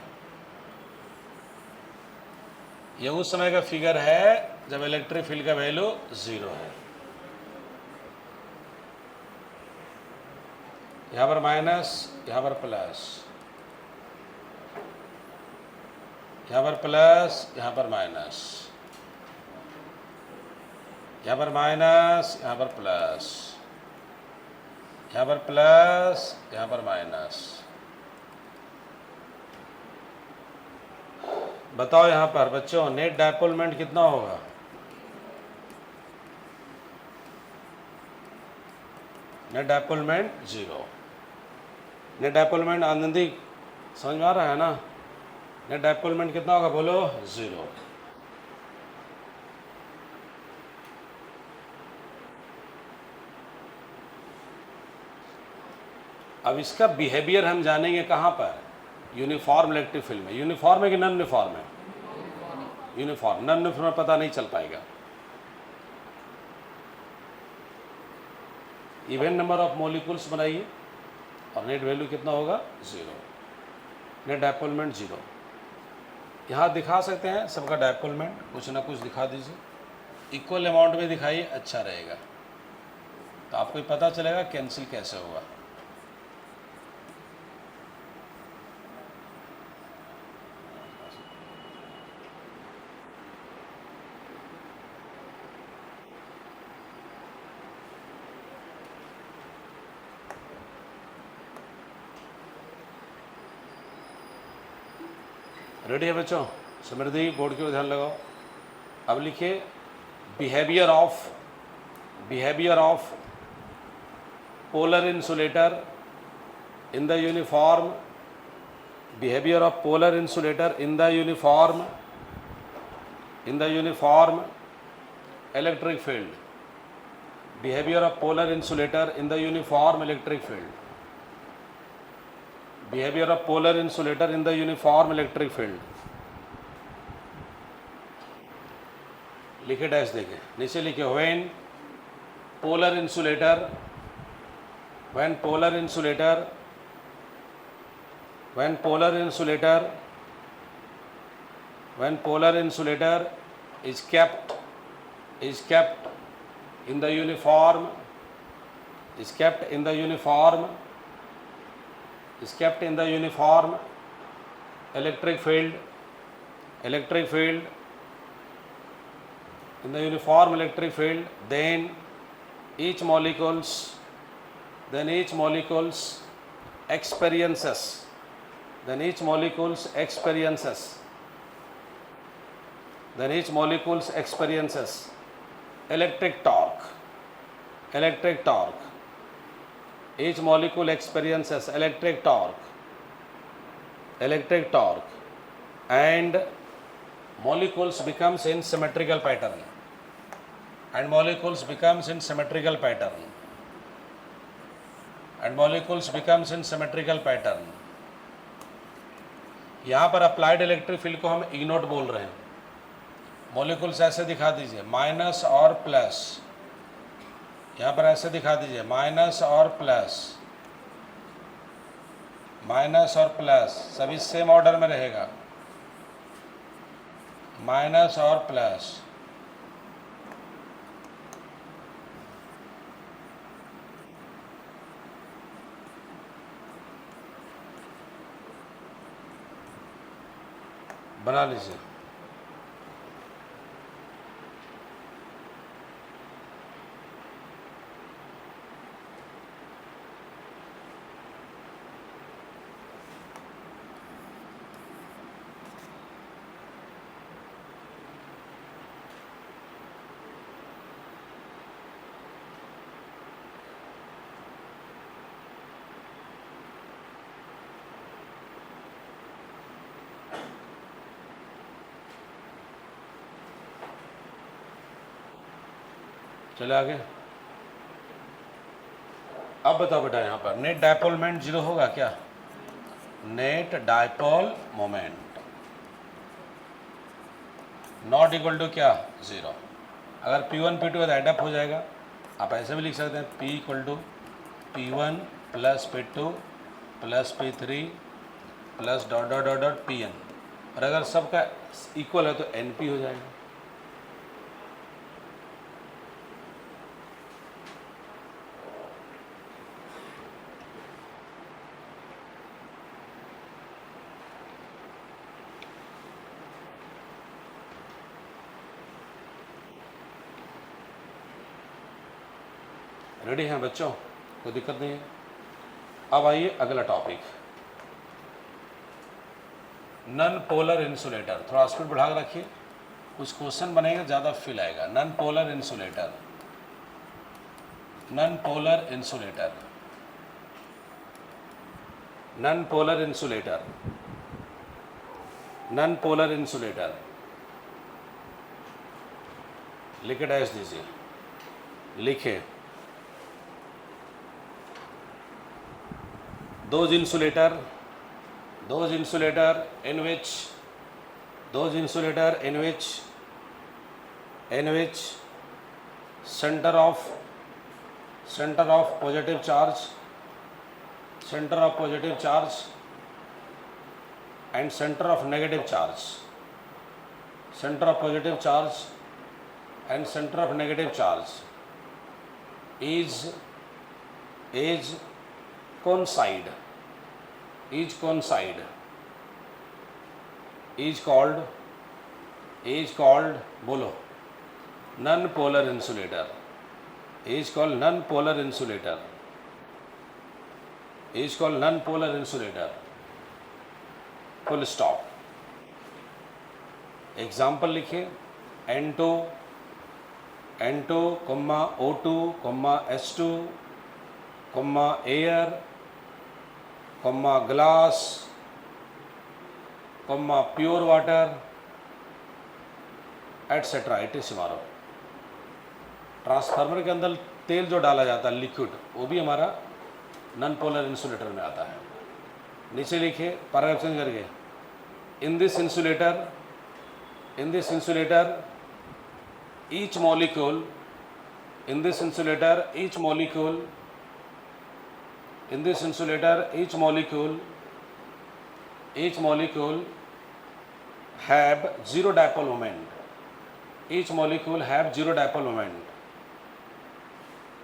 ये उस समय का फिगर है जब इलेक्ट्रिक फील्ड का वैल्यू 0 है। यहाँ पर माइनस, यहाँ पर प्लस, यहाँ पर प्लस, यहाँ पर माइनस, यहाँ पर माइनस, यहाँ पर प्लस, यहाँ पर प्लस, यहाँ पर माइनस। बताओ यहाँ पर बच्चों नेट डायपोल मोमेंट कितना होगा? Net dipole moment 0। Net dipole moment Anandi समझ में आ रहा है ना? नेट डायपोल मोमेंट कितना होगा बोलो? 0। अब इसका बिहेवियर हम जानेंगे कहाँ पर? यूनिफॉर्म इलेक्ट्रिक फील्ड में। यूनिफॉर्म है कि नॉन यूनिफॉर्म है? यूनिफॉर्म। नॉन यूनिफॉर्म में पता नहीं चल पाएगा। इवन नंबर ऑफ मॉलिक्यूल्स बनाइए और नेट वैल्यू कितना होगा? 0। Net dipole moment 0। यहाँ दिखा सकते हैं सबका डायपोल मोमेंट, कुछ ना कुछ दिखा दीजिए। इक्वल अमाउंट में दिखाइए, अच्छा रहेगा, तो आपको पता चलेगा कैंसिल कैसे होगा। रेडी है बच्चों? समृद्धि बोर्ड की ओर ध्यान लगाओ। अब लिखिए behaviour of polar insulator in the uniform, behaviour of polar insulator in the uniform electric field, behaviour of polar insulator in the uniform electric field, behavior of polar insulator in the uniform electric field। लिखे dash देखे, नीचे लिखे when polar insulator, when polar insulator is kept in the uniform electric field then each molecules experiences electric torque. Each molecule experiences electric torque and molecules becomes in symmetrical pattern. यहाँ पर applied electric field को हम ई note बोल रहे हैं. Molecules ऐसे दिखा दीजिए, माइनस और प्लस. यहाँ पर ऐसे दिखा दीजिए, माइनस और प्लस सभी सेम ऑर्डर में रहेगा. माइनस और प्लस. बना लीजिए. चले आगे. अब बताओ बेटा, यहाँ पर नेट डायपोल मोमेंट 0 होगा क्या? Net dipole moment not equal to क्या? 0. अगर P1 P2 है तो एडअप हो जाएगा. आप ऐसे भी लिख सकते हैं P equal to P1 plus P2 plus P3 plus dot dot dot dot Pn. और अगर सबका इक्वल है तो NP हो जाएगा. रेडी हैं बच्चों? कोई दिक्कत नहीं है. अब आइए अगला टॉपिक, नन पोलर इंसुलेटर. थोड़ा स्पीड बढ़ा के रखिए, कुछ क्वेश्चन बनेगा, ज़्यादा फील आएगा. Non polar insulator. लिखे डैश दीजिए. लिखे those insulator in which center of positive charge and center of negative charge is coincide is called बोलो non polar insulator. Is called non polar insulator. Full stop. Example लिखिए. N2, O2, S2, air, glass, pure water, etcetera. It is हमारा transformer के अंदर तेल जो डाला जाता है लिक्विड, वो भी हमारा नॉन पोलर इंसुलेटर में आता है. नीचे लिखिए पैराग्राफ चेंज करके. In this insulator each molecule in this insulator, each molecule in this insulator, each molecule have zero dipole moment. Each molecule have zero dipole moment.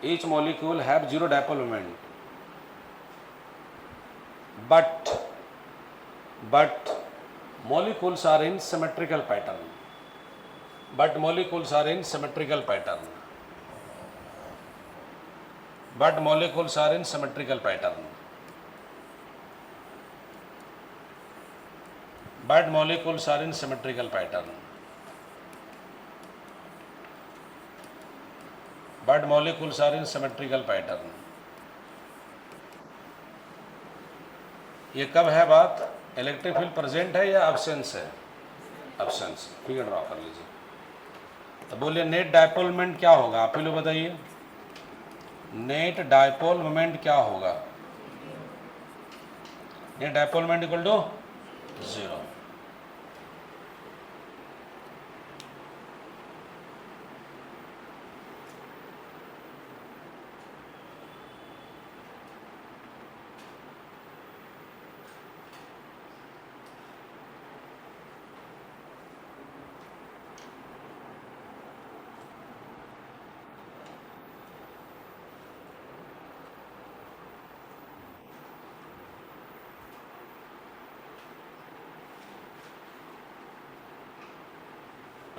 Each molecule have zero dipole moment. But molecules are in symmetrical pattern. But molecules are in symmetrical pattern. But molecules are in symmetrical pattern. But molecules are in symmetrical pattern. But molecules are in symmetrical pattern. ये कब है बात? Electric field present है या absence है? Absence. Figure draw कर लीजिए। तो बोलिए नेट डायपोल मोमेंट क्या होगा? आप ही लोग बताइए, नेट डायपोल मोमेंट क्या होगा? Net dipole moment equal to 0।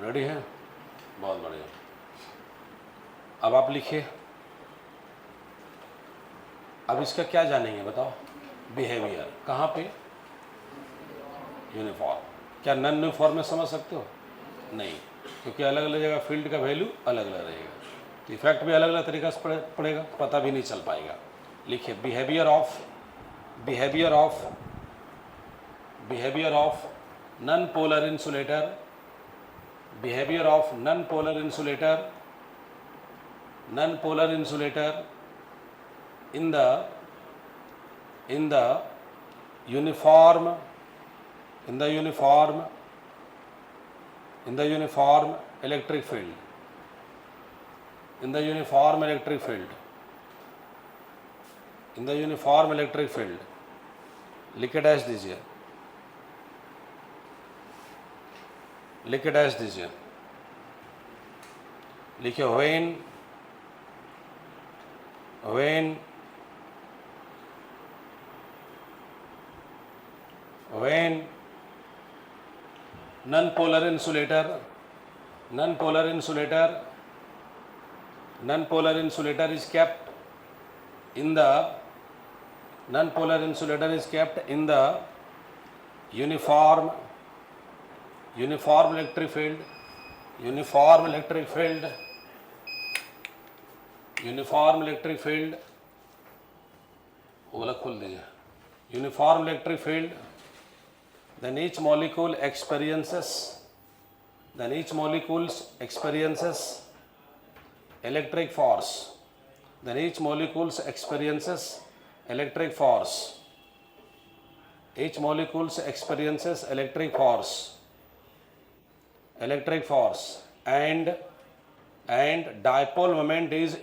Ready है? बहुत बढ़िया। अब आप लिखिए। अब इसका क्या जानेंगे बताओ? बिहेवियर। कहाँ पे? यूनिफॉर्म। क्या नॉन यूनिफॉर्म में समझ सकते हो? नहीं, क्योंकि अलग अलग जगह फील्ड का वैल्यू अलग अलग रहेगा, तो इफेक्ट भी अलग अलग तरीका से पड़ेगा, पता भी नहीं चल पाएगा। लिखिए behaviour of non polar insulator, behavior of non-polar insulator in the uniform electric field, in the uniform electric field लिख के डैश दीजिए, लिख के डैश दीजिए। लिखिए when non-polar insulator is kept in the uniform electric field, वो खोल दीजिए, uniform electric field, then each molecule experiences electric force, each molecule experiences electric force and dipole moment is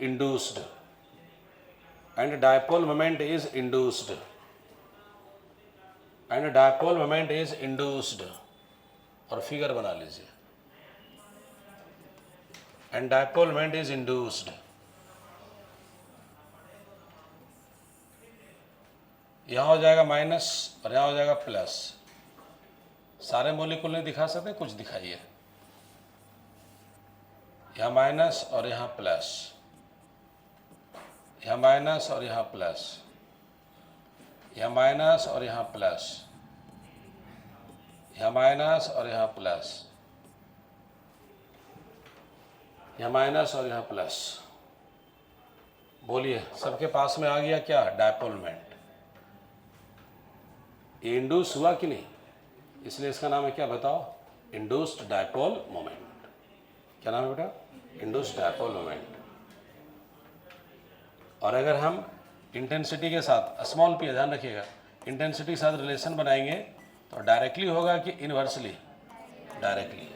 induced, और figure बना लीजिए, and dipole moment is induced। यहाँ हो जाएगा minus और यहाँ हो जाएगा प्लस। सारे मॉलिक्यूल नहीं दिखा सकते, कुछ दिखाइए। यहाँ माइनस और यहाँ प्लस, यहाँ माइनस और यहाँ प्लस, यहाँ माइनस और यहाँ प्लस, यहाँ माइनस और यहाँ प्लस, यहाँ माइनस और यहाँ प्लस। बोलिए, सबके पास में आ गया क्या? Dipole moment. ये इंड्यूस हुआ कि नहीं? इसलिए इसका नाम है क्या बताओ? Induced dipole moment. क्या नाम है बेटा? Induced dipole moment. और अगर हम इंटेंसिटी के साथ, स्मॉल पी ध्यान रखिएगा, इंटेंसिटी के साथ रिलेशन बनाएंगे तो डायरेक्टली होगा कि इनवर्सली? डायरेक्टली।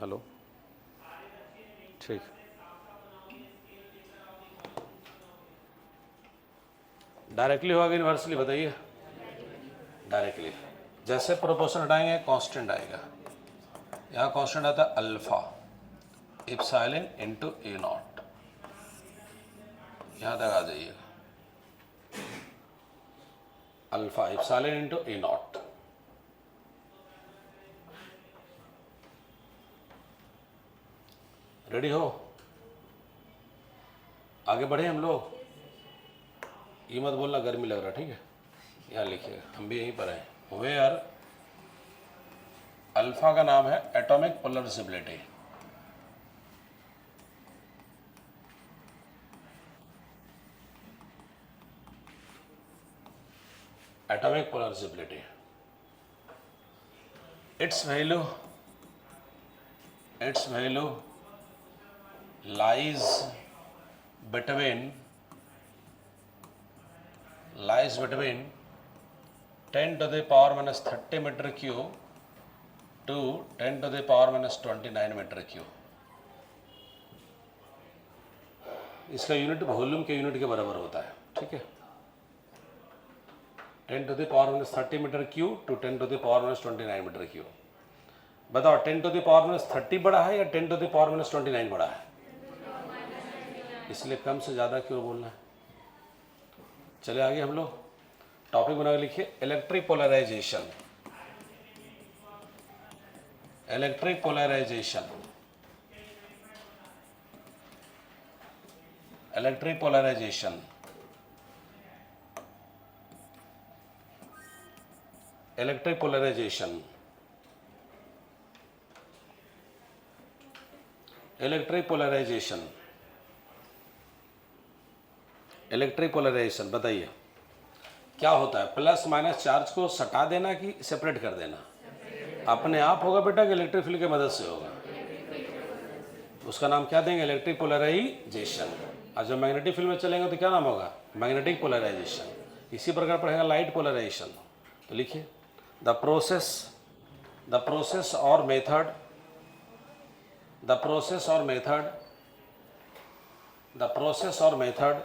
हेलो, ठीक। डायरेक्टली होगा कि इन्वर्सली बताइए? डायरेक्टली। जैसे प्रोपोर्शन हटाएंगे कांस्टेंट आएगा, यहाँ कांस्टेंट आता है alpha epsilon into A not, यहाँ तक आ जाइएगा, alpha epsilon into A not. Ready हो? आगे बढ़े हम लोग? ये मत बोलना गर्मी लग रहा, ठीक है? यहाँ लिखिएगा, हम भी यहीं पर हैं। वेयर अल्फा का नाम है atomic polar stability, atomic polar stability, its value lies between 10 to the power minus 30 metre cube to 10 to the power minus 29 metre cube. इसका यूनिट वॉल्यूम के यूनिट के बराबर होता है, ठीक है? 10 to the power minus 30 metre cube to 10 to the power minus 29 metre cube. बताओ 10 to the power minus 30 बड़ा है या 10 to the power minus 29 बड़ा है? इसलिए कम से ज़्यादा क्यों बोलना है? चले आगे हम लोग टॉपिक बना के लिखिए, electric polarisation. Electric polarisation, electric polarisation, electric polarisation, electric polarisation, electric polarisation. बताइए क्या होता है? प्लस माइनस चार्ज को सटा देना कि सेपरेट कर देना? अपने आप होगा बेटा कि इलेक्ट्रिक फील्ड की मदद से होगा? उसका नाम क्या देंगे? Electric polarisation. और जब मैग्नेटिक फील्ड में चलेंगे तो क्या नाम होगा? Magnetic polarisation. इसी प्रकार पढ़ेगा लाइट पोलराइजेशन। तो लिखिए, द प्रोसेस और मेथड, द प्रोसेस और मेथड, द प्रोसेस और मेथड,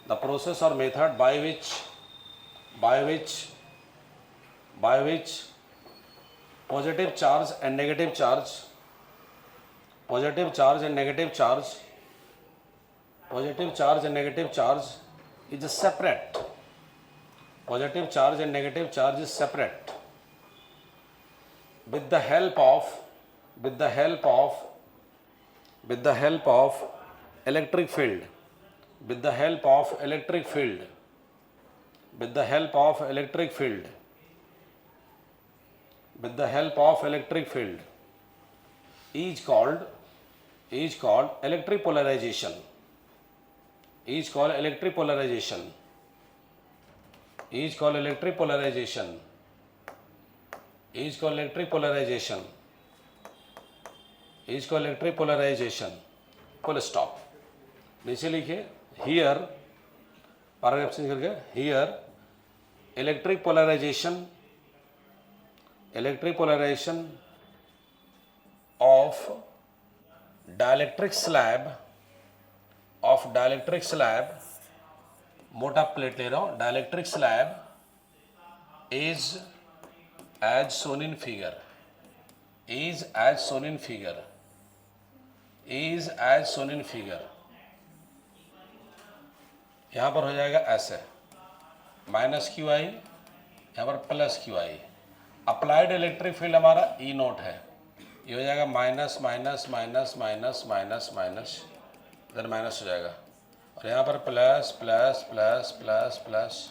द प्रोसेस और method by which positive charge and negative charge, positive charge and negative charge, positive charge and negative charge is separate, positive charge and negative charge is separate with the help of electric field, with the help of electric field, with the help of electric field, with the help of electric field is called electric polarization, is called electric polarization, is called electric polarization, is called electric polarization, is called electric polarization। Full stop. नीचे लिखिए, here paragraph change करके, here electric polarisation of dielectric slab, मोटा प्लेट ले रहा हूं, dielectric slab is as shown in figure, is as shown in figure, is as shown in figure. यहाँ पर हो जाएगा ऐसे, माइनस क्यू आई, यहाँ पर plus Q I. Applied electric field हमारा ई नोट है, ये हो जाएगा minus minus minus minus minus minus, इधर माइनस हो जाएगा, और यहाँ पर plus plus plus plus plus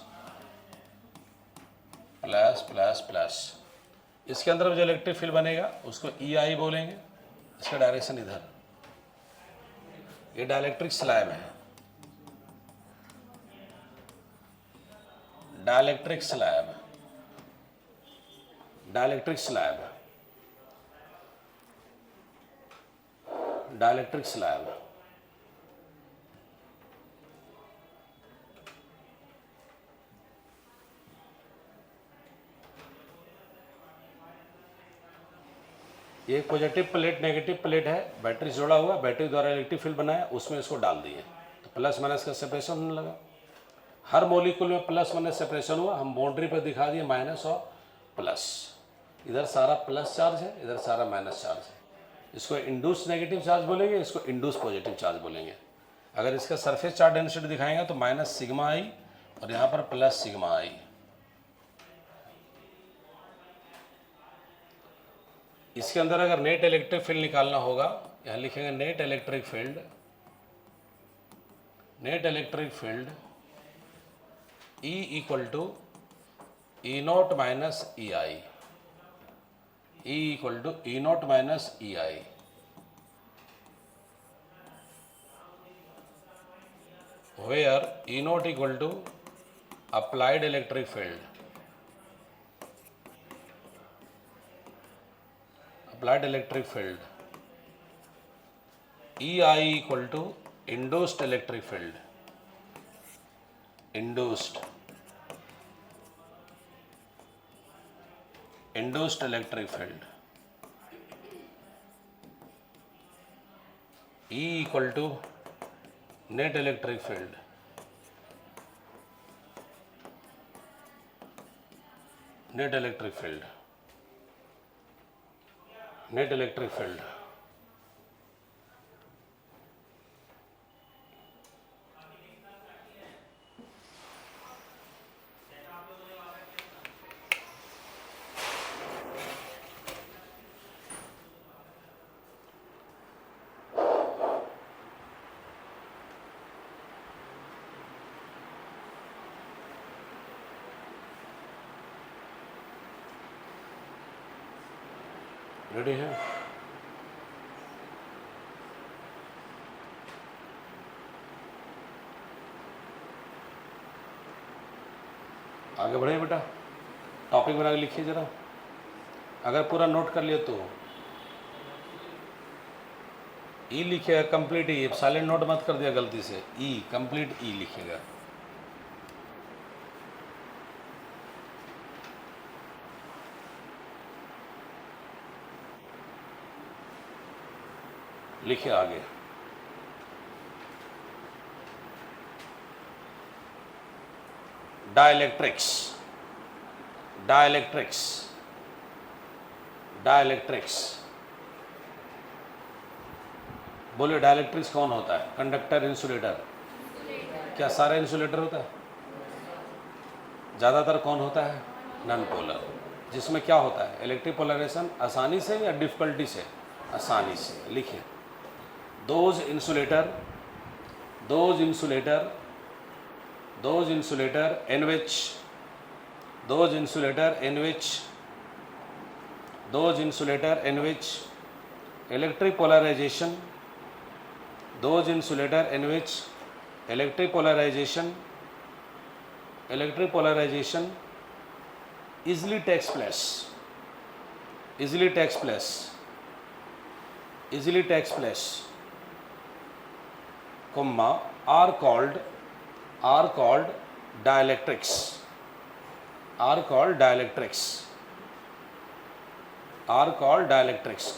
plus plus plus. इसके अंदर जो इलेक्ट्रिक फील्ड बनेगा उसको ई आई बोलेंगे, इसका डायरेक्शन इधर। ये डाइलेक्ट्रिक स्लैब है, dielectric slab, dielectric slab, dielectric slab. ये एक पॉजिटिव प्लेट नेगेटिव प्लेट है, बैटरी से जुड़ा हुआ, बैटरी द्वारा इलेक्ट्रिक फील्ड बनाया, उसमें इसको डाल दिए तो प्लस माइनस का सेपरेशन होने लगा। हर मॉलिक्यूल में प्लस माइनस सेपरेशन हुआ, हम बाउंड्री पर दिखा दिए माइनस और प्लस। इधर सारा प्लस चार्ज है, इधर सारा माइनस चार्ज है। इसको इंड्यूस नेगेटिव चार्ज बोलेंगे, इसको इंड्यूस पॉजिटिव चार्ज बोलेंगे। अगर इसका सरफेस चार्ज डेंसिटी दिखाएंगे तो माइनस सिग्मा आई और यहाँ पर प्लस सिग्मा आई। इसके अंदर अगर नेट इलेक्ट्रिक फील्ड निकालना होगा, यहाँ लिखेंगे net electric field, net electric field E equal to E naught minus E I, E equal to E naught minus E I. Where E naught equal to applied electric field, applied electric field, EI equal to induced electric field, induced electric field, E equal to net electric field, net electric field, net electric field। Ready है? आगे बढ़े बेटा, topic बना के लिखिए जरा। अगर पूरा नोट कर लिया तो ई लिखिएगा कंप्लीट ई, साइलेंट नोट मत कर दिया गलती से, ई कंप्लीट ई लिखिएगा। लिखिए आगे। Dielectrics, dielectrics, dielectrics. बोलिए डाइलेक्ट्रिक्स कौन होता है? Conductor, insulator. क्या सारा इंसुलेटर होता है? ज़्यादातर कौन होता है? नॉन पोलर, जिसमें क्या होता है? इलेक्ट्रिक पोलराइजेशन आसानी से या डिफिकल्टी से? आसानी से। लिखिए those insulator in which electric polarization easily takes place, comma are called dielectrics,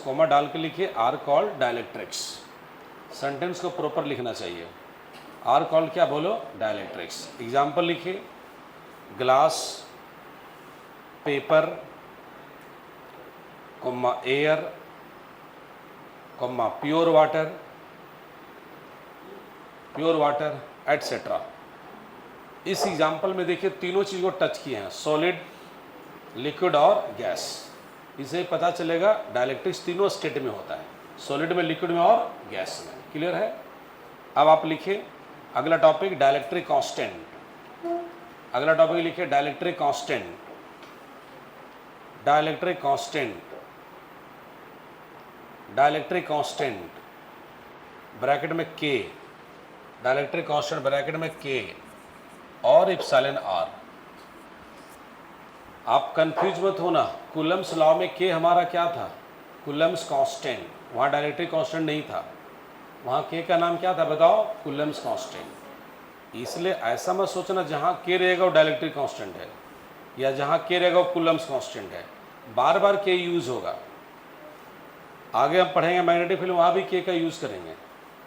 comma डाल के लिखिए are called dielectrics। सेंटेंस को प्रॉपर लिखना चाहिए। are called क्या बोलो? dielectrics। एग्जाम्पल लिखिए glass, paper, comma air, comma pure water etcetera. इस एग्जाम्पल में देखिए तीनों चीज़ को टच किए हैं, सॉलिड, लिक्विड और गैस। इसे पता चलेगा डाइलेक्ट्रिक्स तीनों स्टेट में होता है, सॉलिड में, लिक्विड में और गैस में। क्लियर है? अब आप लिखिए अगला टॉपिक डाइलेक्ट्रिक कांस्टेंट। अगला टॉपिक लिखिए dielectric constant, dielectric constant bracket में के, डाइलेक्ट्रिक कांस्टेंट ब्रैकेट में के और इप्सिलॉन आर। आप कंफ्यूज मत होना, कूलम्स लॉ में के हमारा क्या था? Coulomb's constant. वहाँ डाइलेक्ट्रिक कांस्टेंट नहीं था, वहाँ के का नाम क्या था बताओ? Coulomb's constant. इसलिए ऐसा मत सोचना जहाँ के रहेगा वो डाइलेक्ट्रिक कांस्टेंट है, या जहाँ के रहेगा वो कूलम्स कांस्टेंट है। बार बार के यूज़ होगा, आगे हम पढ़ेंगे मैग्नेटिक फील्ड, वहाँ भी के का यूज़ करेंगे।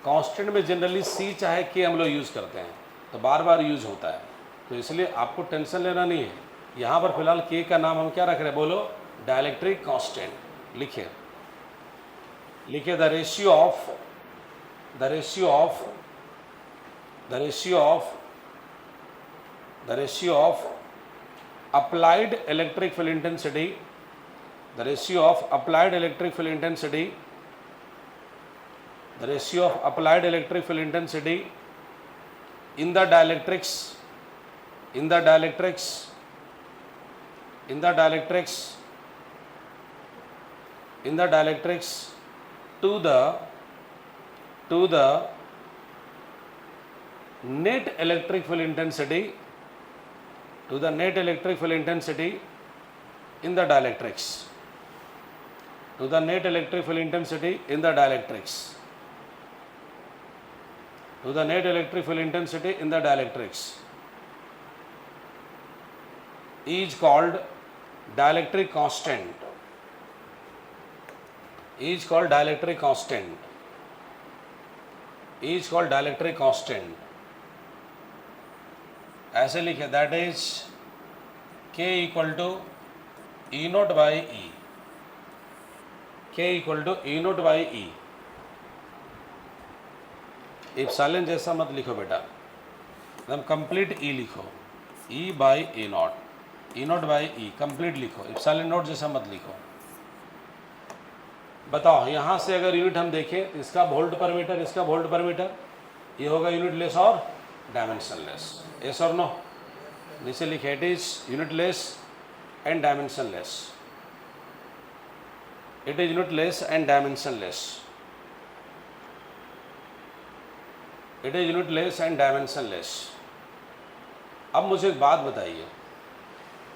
कांस्टेंट में जनरली सी चाहे के हम लोग यूज़ करते हैं, तो बार बार यूज़ होता है, तो इसलिए आपको टेंशन लेना नहीं है। यहाँ पर फिलहाल के का नाम हम क्या रख रहे हैं, बोलो, डाइलेक्ट्रिक कांस्टेंट। लिखिए the ratio of applied electric field intensity, the ratio of applied electric field intensity in the dielectrics to the net electric field intensity in the dielectrics, is called dielectric constant, ऐसे लिखे, that is K equal to E naught by E, epsilon जैसा मत लिखो बेटा, एकदम complete E लिखो, E by A naught, E naught by E complete लिखो, epsilon naught जैसा मत लिखो। बताओ यहाँ से अगर यूनिट हम देखें तो इसका वोल्ट पर मीटर, इसका वोल्ट पर मीटर, ये होगा यूनिट लेस और डायमेंशन लेस, यस और नो? नीचे लिखे, it is unit less and dimension less, it is unit less and dimension less, it is unit less and dimension less. अब मुझे एक बात बताइए,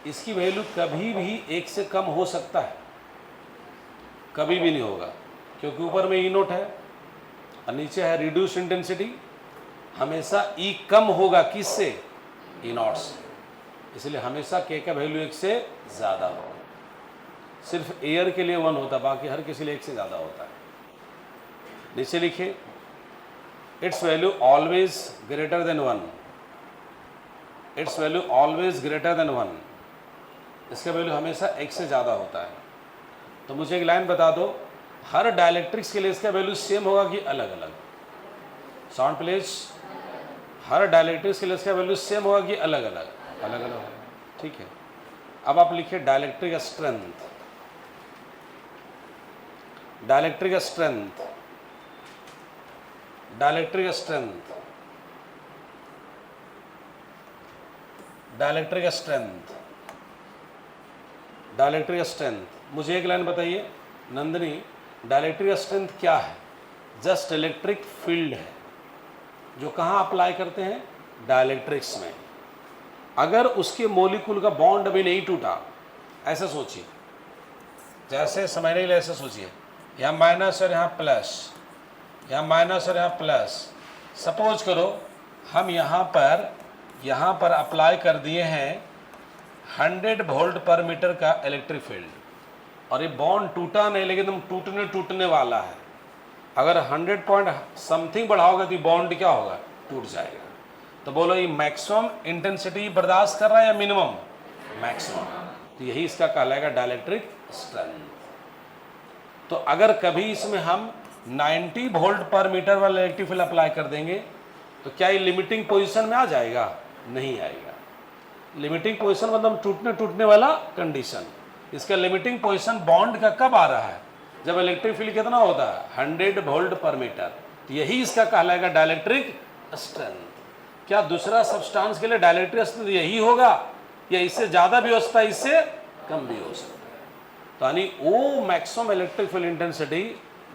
इसकी वैल्यू कभी भी एक से कम हो सकता है? कभी भी नहीं होगा, क्योंकि ऊपर में ई नोट है और नीचे है रिड्यूस इंटेंसिटी। हमेशा ई कम होगा किससे? ई नॉट से, इसलिए हमेशा के का वैल्यू एक से ज़्यादा होगा। सिर्फ एयर के लिए 1 होता है, बाकी हर किसी लिए एक से ज़्यादा होता है। नीचे लिखिए, it's value always greater than 1, it's value always greater than 1, इसका वैल्यू हमेशा एक से ज़्यादा होता है। तो मुझे एक लाइन बता दो, हर डायलेक्ट्रिक्स के लिए इसका वैल्यू सेम होगा कि अलग अलग? Sound please. हर डायलेक्ट्रिक्स के लिए इसका वैल्यू सेम होगा कि अलग अलग? अलग अलग होगा, ठीक है। अब आप लिखिए dielectric strength, dielectric strength, dielectric strength, dielectric strength, dielectric strength. मुझे एक लाइन बताइए नंदनी, डायलेक्ट्रिक स्ट्रेंथ क्या है? जस्ट इलेक्ट्रिक फील्ड है जो कहाँ अप्लाई करते हैं? डायलेक्ट्रिक्स में। अगर उसके मॉलिक्यूल का बॉन्ड अभी नहीं टूटा, ऐसा सोचिए, जैसे समझने के लिए ऐसा सोचिए, यहाँ माइनस और यहाँ प्लस, यहाँ माइनस और यहाँ प्लस। सपोज करो हम यहाँ पर अप्लाई कर दिए हैं 100 वोल्ट पर मीटर का इलेक्ट्रिक फील्ड, और ये बॉन्ड टूटा नहीं, लेकिन तुम टूटने वाला है। अगर 100 पॉइंट समथिंग बढ़ाओगे तो बॉन्ड क्या होगा? टूट जाएगा। तो बोलो ये मैक्सिमम इंटेंसिटी बर्दाश्त कर रहा है या मिनिमम? मैक्सिमम। तो यही इसका कहलाएगा डायलेक्ट्रिक स्ट्रेंथ। तो अगर कभी इसमें हम 90 वोल्ट पर मीटर वाला इलेक्ट्रिक फील्ड अप्लाई कर देंगे तो क्या ये लिमिटिंग पोजीशन में आ जाएगा? नहीं आएगा। लिमिटिंग पोजीशन मतलब टूटने वाला कंडीशन। इसका लिमिटिंग पोजीशन बॉन्ड का कब आ रहा है? जब इलेक्ट्रिक फील्ड कितना होता है? 100 वोल्ट पर मीटर। तो यही इसका कहलाएगा डायलेक्ट्रिक स्ट्रेंथ। क्या दूसरा सब्सटेंस के लिए डायलेक्ट्रिक स्ट्रेंथ यही होगा, या इससे ज़्यादा भी हो सकता है, इससे कम भी हो सकता है? तो यानी oh maximum electric field intensity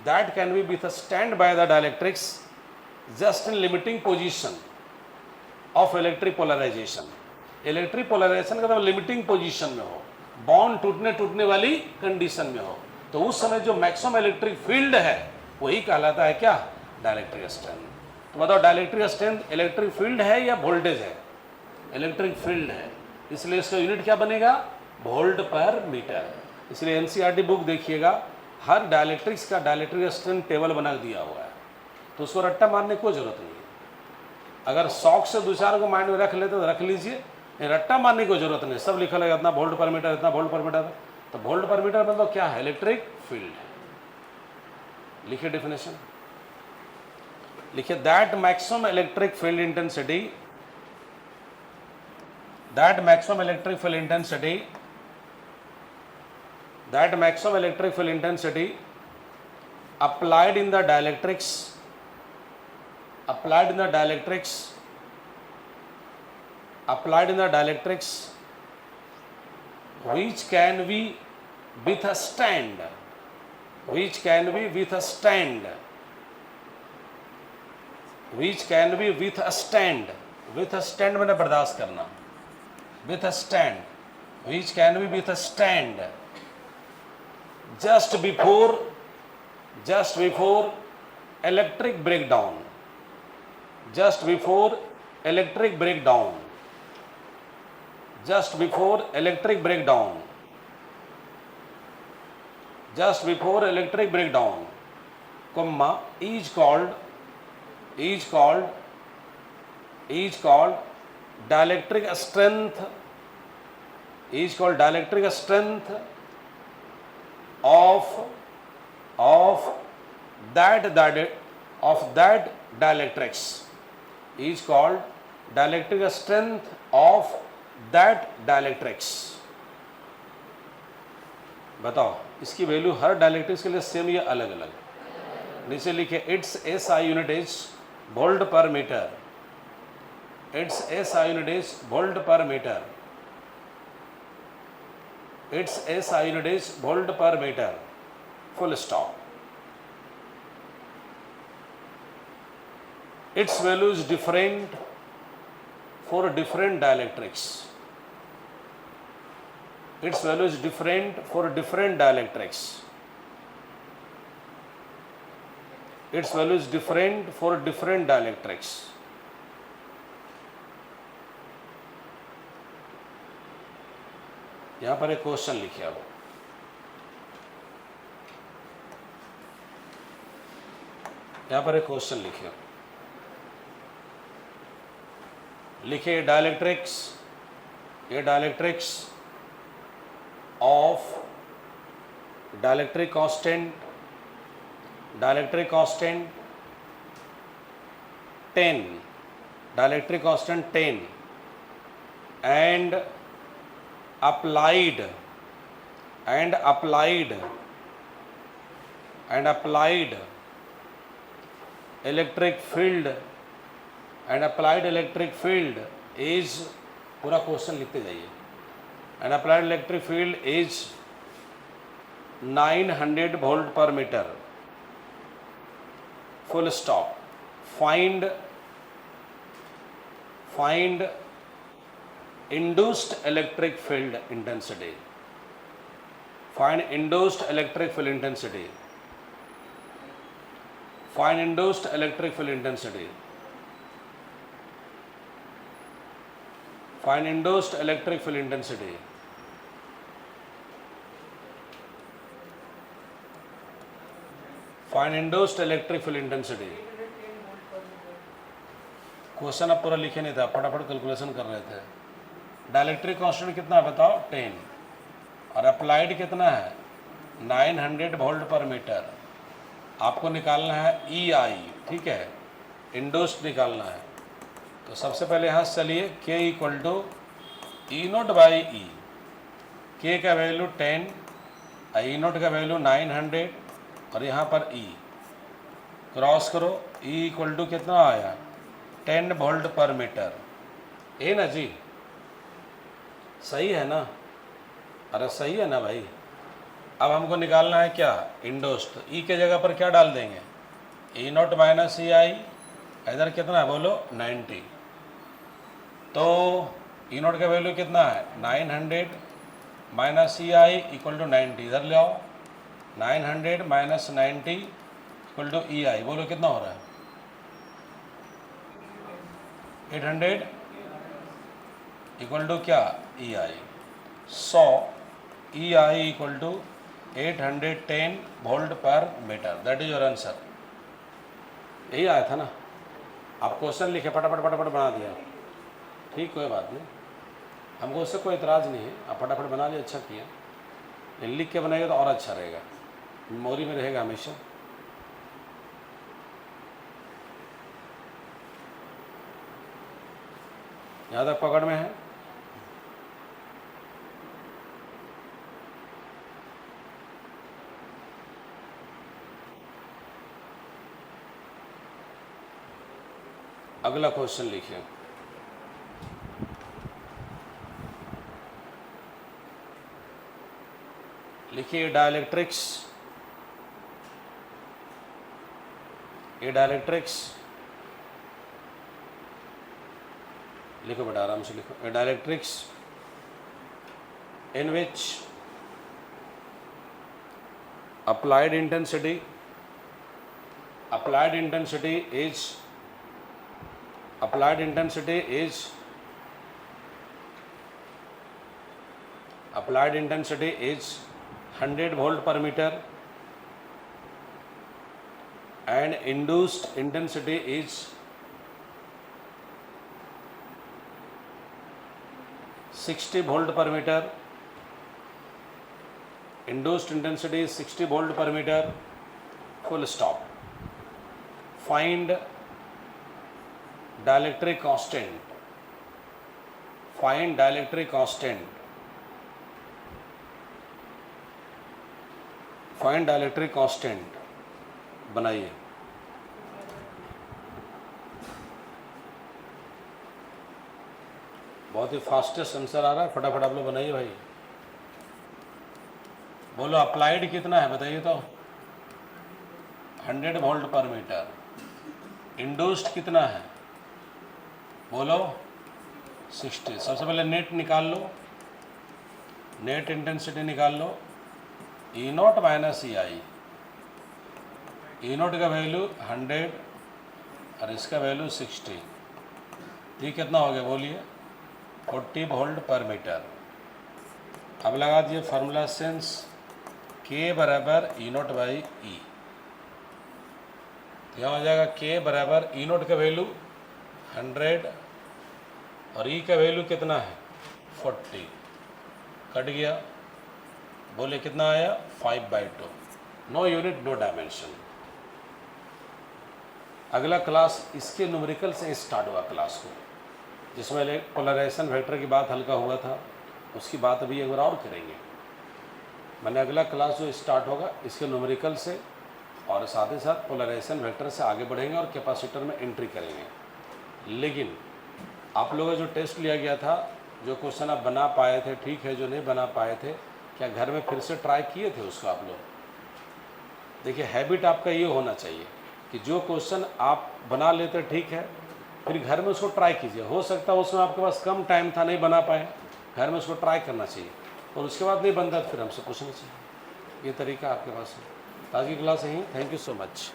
that can be withstand by the dielectrics just in limiting position of electric polarisation. Electric polarisation का मतलब लिमिटिंग पोजीशन में हो, बॉन्ड टूटने वाली कंडीशन में हो, तो उस समय जो मैक्सिमम इलेक्ट्रिक फील्ड है वही कहलाता है क्या? Dielectric strength. तो बताओ डायलेक्ट्रिक स्ट्रेंथ इलेक्ट्रिक फील्ड है या वोल्टेज है? इलेक्ट्रिक फील्ड है, इसलिए इसका यूनिट क्या बनेगा? Volt per metre. इसलिए एनसीईआरटी बुक देखिएगा, हर डायलेक्ट्रिक्स का डायलेक्ट्रिक स्ट्रेंथ टेबल बना दिया हुआ है, तो उसको रट्टा मारने की कोई ज़रूरत नहीं है। अगर शौक से दो चार को माइंड में रख लेते तो रख लीजिए, रट्टा मारने की कोई ज़रूरत नहीं। सब लिखा लगा इतना वोल्ट पर मीटर, इतना वोल्ट पर मीटर। तो वोल्ट पर मीटर मतलब क्या है? इलेक्ट्रिक फील्ड है। लिखिए डेफिनेशन, लिखिए that maximum electric field intensity, that maximum electric field intensity, that maximum electric field intensity applied in the dielectrics, applied in the dielectrics, applied in the dielectrics, which can be withstand, which can be withstand, which can be withstand, withstand मैंने बर्दाश्त करना, withstand, which can be withstand just before electric breakdown, just before electric breakdown, just before electric breakdown, just before electric breakdown, comma, is called dielectric strength, is called dielectric strength of that dielectrics, is called dielectric strength of that dielectrics। बताओ इसकी value हर dielectrics के लिए same या अलग अलग? नीचे लिखे it's SI unit is volt per metre, its SI unit is volt per meter, its SI unit is volt per meter, full stop। its value is different for different dielectrics, its value is different for different dielectrics, its value is different for different dielectrics। यहां पर एक question लिखिए, अब यहां पर एक question लिखिए, लिखिए डायलेक्ट्रिक्स, ये dielectrics of dielectric constant 10, dielectric constant 10 and applied electric field, and applied electric field is, पूरा क्वेश्चन लिखते जाइए, and applied electric field is 900 volt per meter, full stop। find induced electric field intensity, find induced electric field intensity, find induced electric field intensity, find induced electric field intensity, find induced electric field intensity। Question अब पूरा लिखे नहीं था, फटाफट calculation कर रहे थे। Dielectric constant कितना है बताओ? 10, और अप्लाइड कितना है? 900 वोल्ट पर मीटर। आपको निकालना है EI, ठीक है, इंडोस्ट निकालना है। तो सबसे पहले यहाँ चलिए K equal to E0 by E, K का वैल्यू 10, E0 का वैल्यू 900 और यहाँ पर E क्रॉस करो, E इक्वल टू कितना आया? 10 वोल्ट पर मीटर। ए ना जी, सही है ना? अरे सही है ना भाई। अब हमको निकालना है क्या? इंडोस्ट। ई के जगह पर क्या डाल देंगे? E0 माइनस EI, इधर कितना है बोलो? 90। तो E0 का वैल्यू कितना है? 900 माइनस EI इक्वल टू 90, इधर ले आओ। 900 माइनस 90 इक्वल टू EI, बोलो कितना हो रहा है? 800 इक्वल टू क्या? EI। 100 EI equal to 810 volt per metre, that is your answer. यही आया था ना, आप क्वेश्चन लिखे फटाफट फटाफट बना दिया, ठीक, कोई बात नहीं, हमको उससे कोई इतराज़ नहीं है, आप फटाफट बना लिया, अच्छा किया। ये लिख के बनाएगा तो और अच्छा रहेगा, मेमोरी में रहेगा हमेशा। यहाँ तक पकड़ में है? अगला क्वेश्चन लिखिए। लिखिए डाइलेक्ट्रिक्स, लिखो बेटा, आराम से लिखो। A dielectrics in which applied intensity is 100 volt per meter and induced intensity is 60 volt per meter. Induced intensity is 60 volt per meter, full stop. Find dielectric constant. Find dielectric constant. Find dielectric constant. बनाइए। बहुत ही fastest answer आ रहा है, फटाफट आप लोग बनाइए भाई। बोलो अप्लाइड कितना है बताइए तो? 100 वोल्ट पर मीटर। इंड्यूस्ड कितना है बोलो? 60। सबसे पहले नेट निकाल लो, नेट इंटेंसिटी निकाल लो। E naught minus E I, E naught का वैल्यू 100 और इसका वैल्यू 60, ये कितना हो गया बोलिए? 40 वोल्ट पर मीटर। अब लगा दिए फार्मूला सेंस, के बराबर ई नॉट बाई ई, तो यहाँ हो जाएगा के बराबर ई नॉट का वैल्यू 100 और ई का वैल्यू कितना है 40, कट गया। बोले कितना आया 5/2, नो यूनिट नो डायमेंशन। अगला क्लास इसके न्यूमेरिकल से स्टार्ट हुआ क्लास को, जिसमें पोलराइजेशन वेक्टर की बात हल्का हुआ था, उसकी बात अभी एक बार और करेंगे। मैंने अगला क्लास जो स्टार्ट होगा इसके न्यूमेरिकल से और साथ ही साथ पोलराइजेशन वेक्टर से आगे बढ़ेंगे और कैपेसिटर में एंट्री करेंगे। लेकिन आप लोगों का जो टेस्ट लिया गया था, जो क्वेश्चन आप बना पाए थे ठीक है, जो नहीं बना पाए थे क्या घर में फिर से ट्राई किए थे उसको आप लोग? देखिए हैबिट आपका ये होना चाहिए कि जो क्वेश्चन आप बना लेते ठीक है, फिर घर में उसको ट्राई कीजिए। हो सकता है उसमें आपके पास कम टाइम था, नहीं बना पाए, घर में उसको ट्राई करना चाहिए और उसके बाद नहीं बनता तो फिर हमसे पूछना चाहिए। ये तरीका आपके पास है। आज की क्लास यहीं, थैंक यू सो मच।